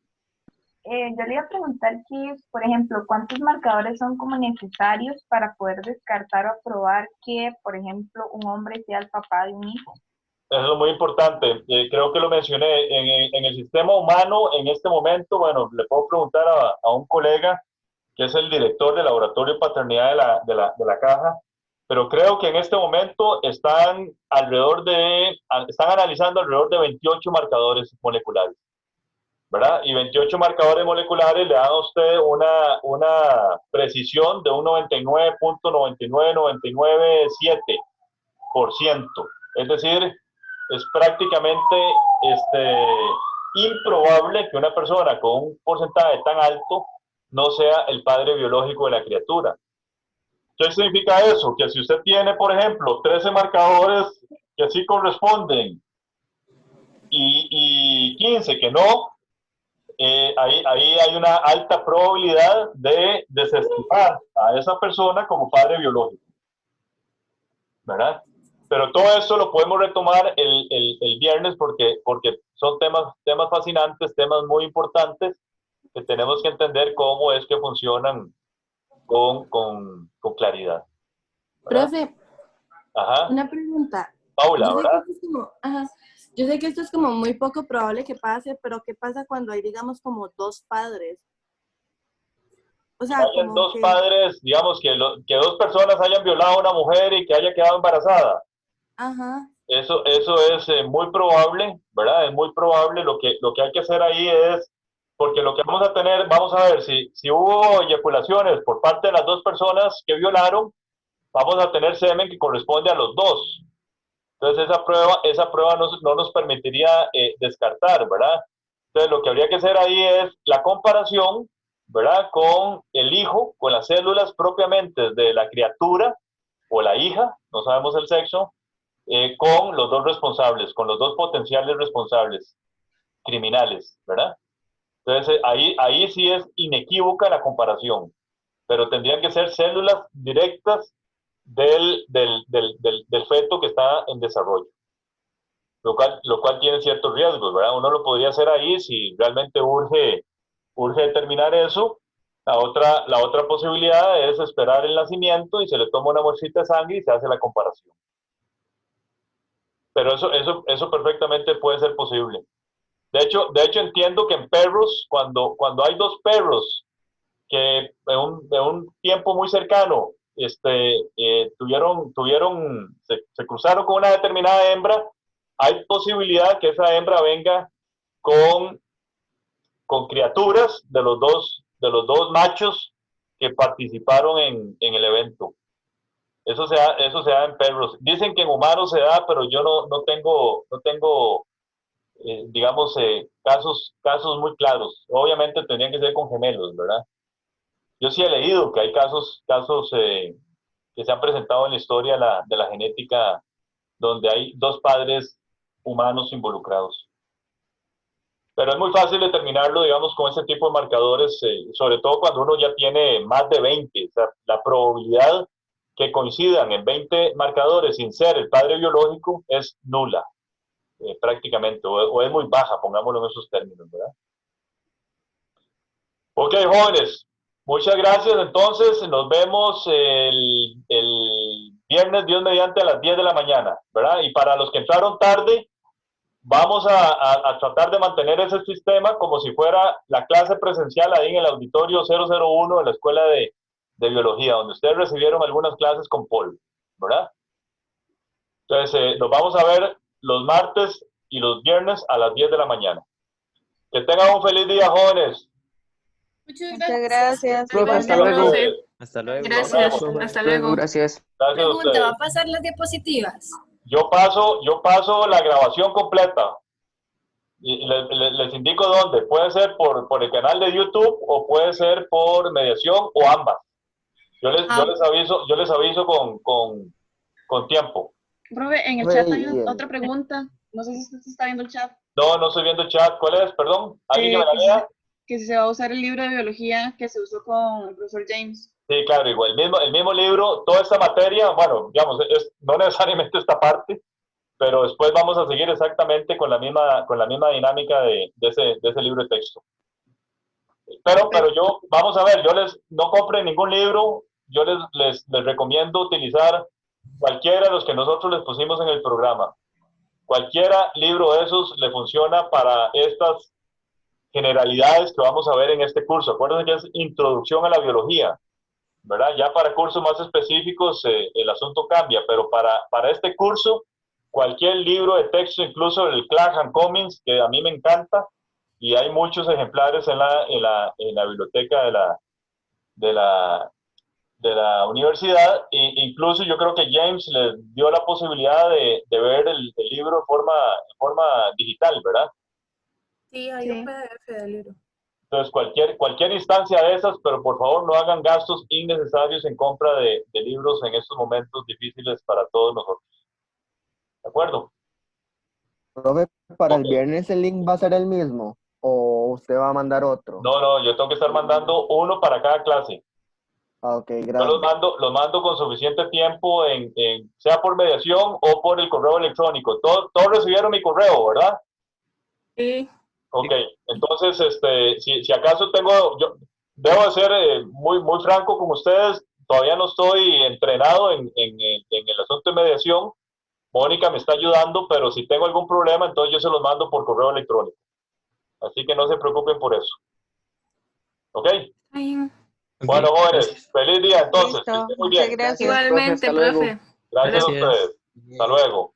Speaker 6: Yo le iba a preguntar que, por ejemplo, ¿cuántos marcadores son como necesarios para poder descartar o probar que, por ejemplo, un hombre sea el papá de un hijo?
Speaker 1: Eso es muy importante. Creo que lo mencioné. En el sistema humano, en este momento, bueno, le puedo preguntar a un colega que es el director del laboratorio de paternidad de la caja, pero creo que en este momento están analizando alrededor de 28 marcadores moleculares, ¿verdad? Y 28 marcadores moleculares le dan a usted una precisión de un 99.99997%. Es decir, es prácticamente improbable que una persona con un porcentaje tan alto no sea el padre biológico de la criatura. ¿Qué significa eso? Que si usted tiene, por ejemplo, 13 marcadores que sí corresponden y 15 que no, ahí hay una alta probabilidad de desestimar a esa persona como padre biológico, ¿verdad? Pero todo eso lo podemos retomar el viernes porque son temas fascinantes, temas muy importantes que tenemos que entender cómo es que funcionan con claridad, ¿verdad?
Speaker 2: Profe,
Speaker 1: Ajá.
Speaker 2: una pregunta.
Speaker 1: Paula,
Speaker 2: Yo sé que
Speaker 1: ¿verdad?
Speaker 2: esto es como, ajá, yo sé que esto es como muy poco probable que pase, pero ¿qué pasa cuando hay, digamos, como dos padres? O sea,
Speaker 1: Hayan
Speaker 2: como
Speaker 1: dos
Speaker 2: que,
Speaker 1: padres, digamos, que dos personas hayan violado a una mujer y que haya quedado embarazada.
Speaker 2: ajá,
Speaker 1: Eso es muy probable, ¿verdad? Es muy probable. Lo que hay que hacer ahí es, porque lo que vamos a tener, vamos a ver, si hubo eyaculaciones por parte de las dos personas que violaron, vamos a tener semen que corresponde a los dos. Entonces esa prueba no nos permitiría descartar, ¿verdad? Entonces lo que habría que hacer ahí es la comparación, ¿verdad? Con el hijo, con las células propiamente de la criatura o la hija, no sabemos el sexo, con los dos responsables, con los dos potenciales responsables criminales, ¿verdad? Entonces ahí sí es inequívoca la comparación, pero tendrían que ser células directas del feto que está en desarrollo, lo cual tiene ciertos riesgos, ¿verdad? Uno lo podría hacer ahí si realmente urge determinar eso. La otra posibilidad es esperar el nacimiento y se le toma una muestrita de sangre y se hace la comparación. Pero eso perfectamente puede ser posible. De hecho entiendo que en perros, cuando hay dos perros que en un tiempo muy cercano se cruzaron con una determinada hembra, hay posibilidad que esa hembra venga con criaturas de los dos machos que participaron en el evento. Eso se da en perros. Dicen que en humanos se da, pero yo no tengo digamos, casos muy claros. Obviamente tendrían que ser con gemelos, ¿verdad? Yo sí he leído que hay casos que se han presentado en la historia de la genética donde hay dos padres humanos involucrados. Pero es muy fácil determinarlo, digamos, con ese tipo de marcadores, sobre todo cuando uno ya tiene más de 20. O sea, la probabilidad que coincidan en 20 marcadores sin ser el padre biológico es nula, prácticamente, o es muy baja, pongámoslo en esos términos, ¿verdad? Ok, jóvenes, muchas gracias. Entonces, nos vemos el viernes, Dios mediante, a las 10 de la mañana, ¿verdad? Y para los que entraron tarde, vamos a tratar de mantener ese sistema como si fuera la clase presencial ahí en el auditorio 001 de la Escuela de Biología, donde ustedes recibieron algunas clases con Paul, ¿verdad? Entonces, nos vamos a ver los martes y los viernes a las 10 de la mañana. Que tengan un feliz día, jóvenes.
Speaker 7: Muchas gracias.
Speaker 8: Profe, hasta
Speaker 1: Gracias a
Speaker 8: luego.
Speaker 1: ustedes.
Speaker 9: Hasta luego.
Speaker 6: Gracias,
Speaker 1: Nos vemos.
Speaker 6: hasta luego.
Speaker 8: Gracias.
Speaker 1: Gracias a
Speaker 7: Pregunta,
Speaker 1: ustedes.
Speaker 7: ¿va a pasar las diapositivas?
Speaker 1: Yo paso la grabación completa. Y les indico dónde. Puede ser por el canal de YouTube o puede ser por mediación o ambas. Yo les aviso con tiempo.
Speaker 3: Profe, en el chat hay otra pregunta. No sé si usted está viendo el chat.
Speaker 1: No estoy viendo el chat. ¿Cuál es? Perdón. ¿Alguien que me la lea?
Speaker 3: Que si se va a usar el libro de biología que se usó con el profesor James.
Speaker 1: Sí, claro, igual. El mismo libro, toda esta materia, bueno, digamos, no necesariamente esta parte, pero después vamos a seguir exactamente con la misma dinámica de ese libro de texto. Pero vamos a ver, no compren ningún libro, yo les recomiendo utilizar cualquiera de los que nosotros les pusimos en el programa. Cualquiera libro de esos le funciona para estas generalidades que vamos a ver en este curso. Acuérdense que es introducción a la biología, ¿verdad? Ya para cursos más específicos el asunto cambia, pero para este curso, cualquier libro de texto, incluso el Clark Cummings, que a mí me encanta, y hay muchos ejemplares en la biblioteca de la universidad, e incluso yo creo que James les dio la posibilidad de ver el libro en forma digital, ¿verdad?
Speaker 5: Sí, hay un PDF del libro.
Speaker 1: Entonces, cualquier instancia de esas, pero por favor no hagan gastos innecesarios en compra de libros en estos momentos difíciles para todos nosotros. ¿De acuerdo?
Speaker 8: Profe, para el viernes el link va a ser el mismo o usted va a mandar otro.
Speaker 1: No, yo tengo que estar mandando uno para cada clase.
Speaker 8: Ah, ok,
Speaker 1: Yo
Speaker 8: gracias.
Speaker 1: los mando con suficiente tiempo sea por mediación o por el correo electrónico. Todos recibieron mi correo, ¿verdad?
Speaker 2: Sí.
Speaker 1: Ok, entonces, si acaso yo debo de ser muy franco con ustedes, todavía no estoy entrenado en el asunto de mediación. Mónica me está ayudando, pero si tengo algún problema, entonces yo se los mando por correo electrónico. Así que no se preocupen por eso. ¿Ok? Bueno, jóvenes, feliz día entonces.
Speaker 7: Listo.
Speaker 1: Que estén muy
Speaker 7: Muchas
Speaker 1: bien.
Speaker 7: gracias.
Speaker 6: Igualmente,
Speaker 8: Profe, hasta luego.
Speaker 6: profe.
Speaker 1: Gracias a ustedes. Hasta luego.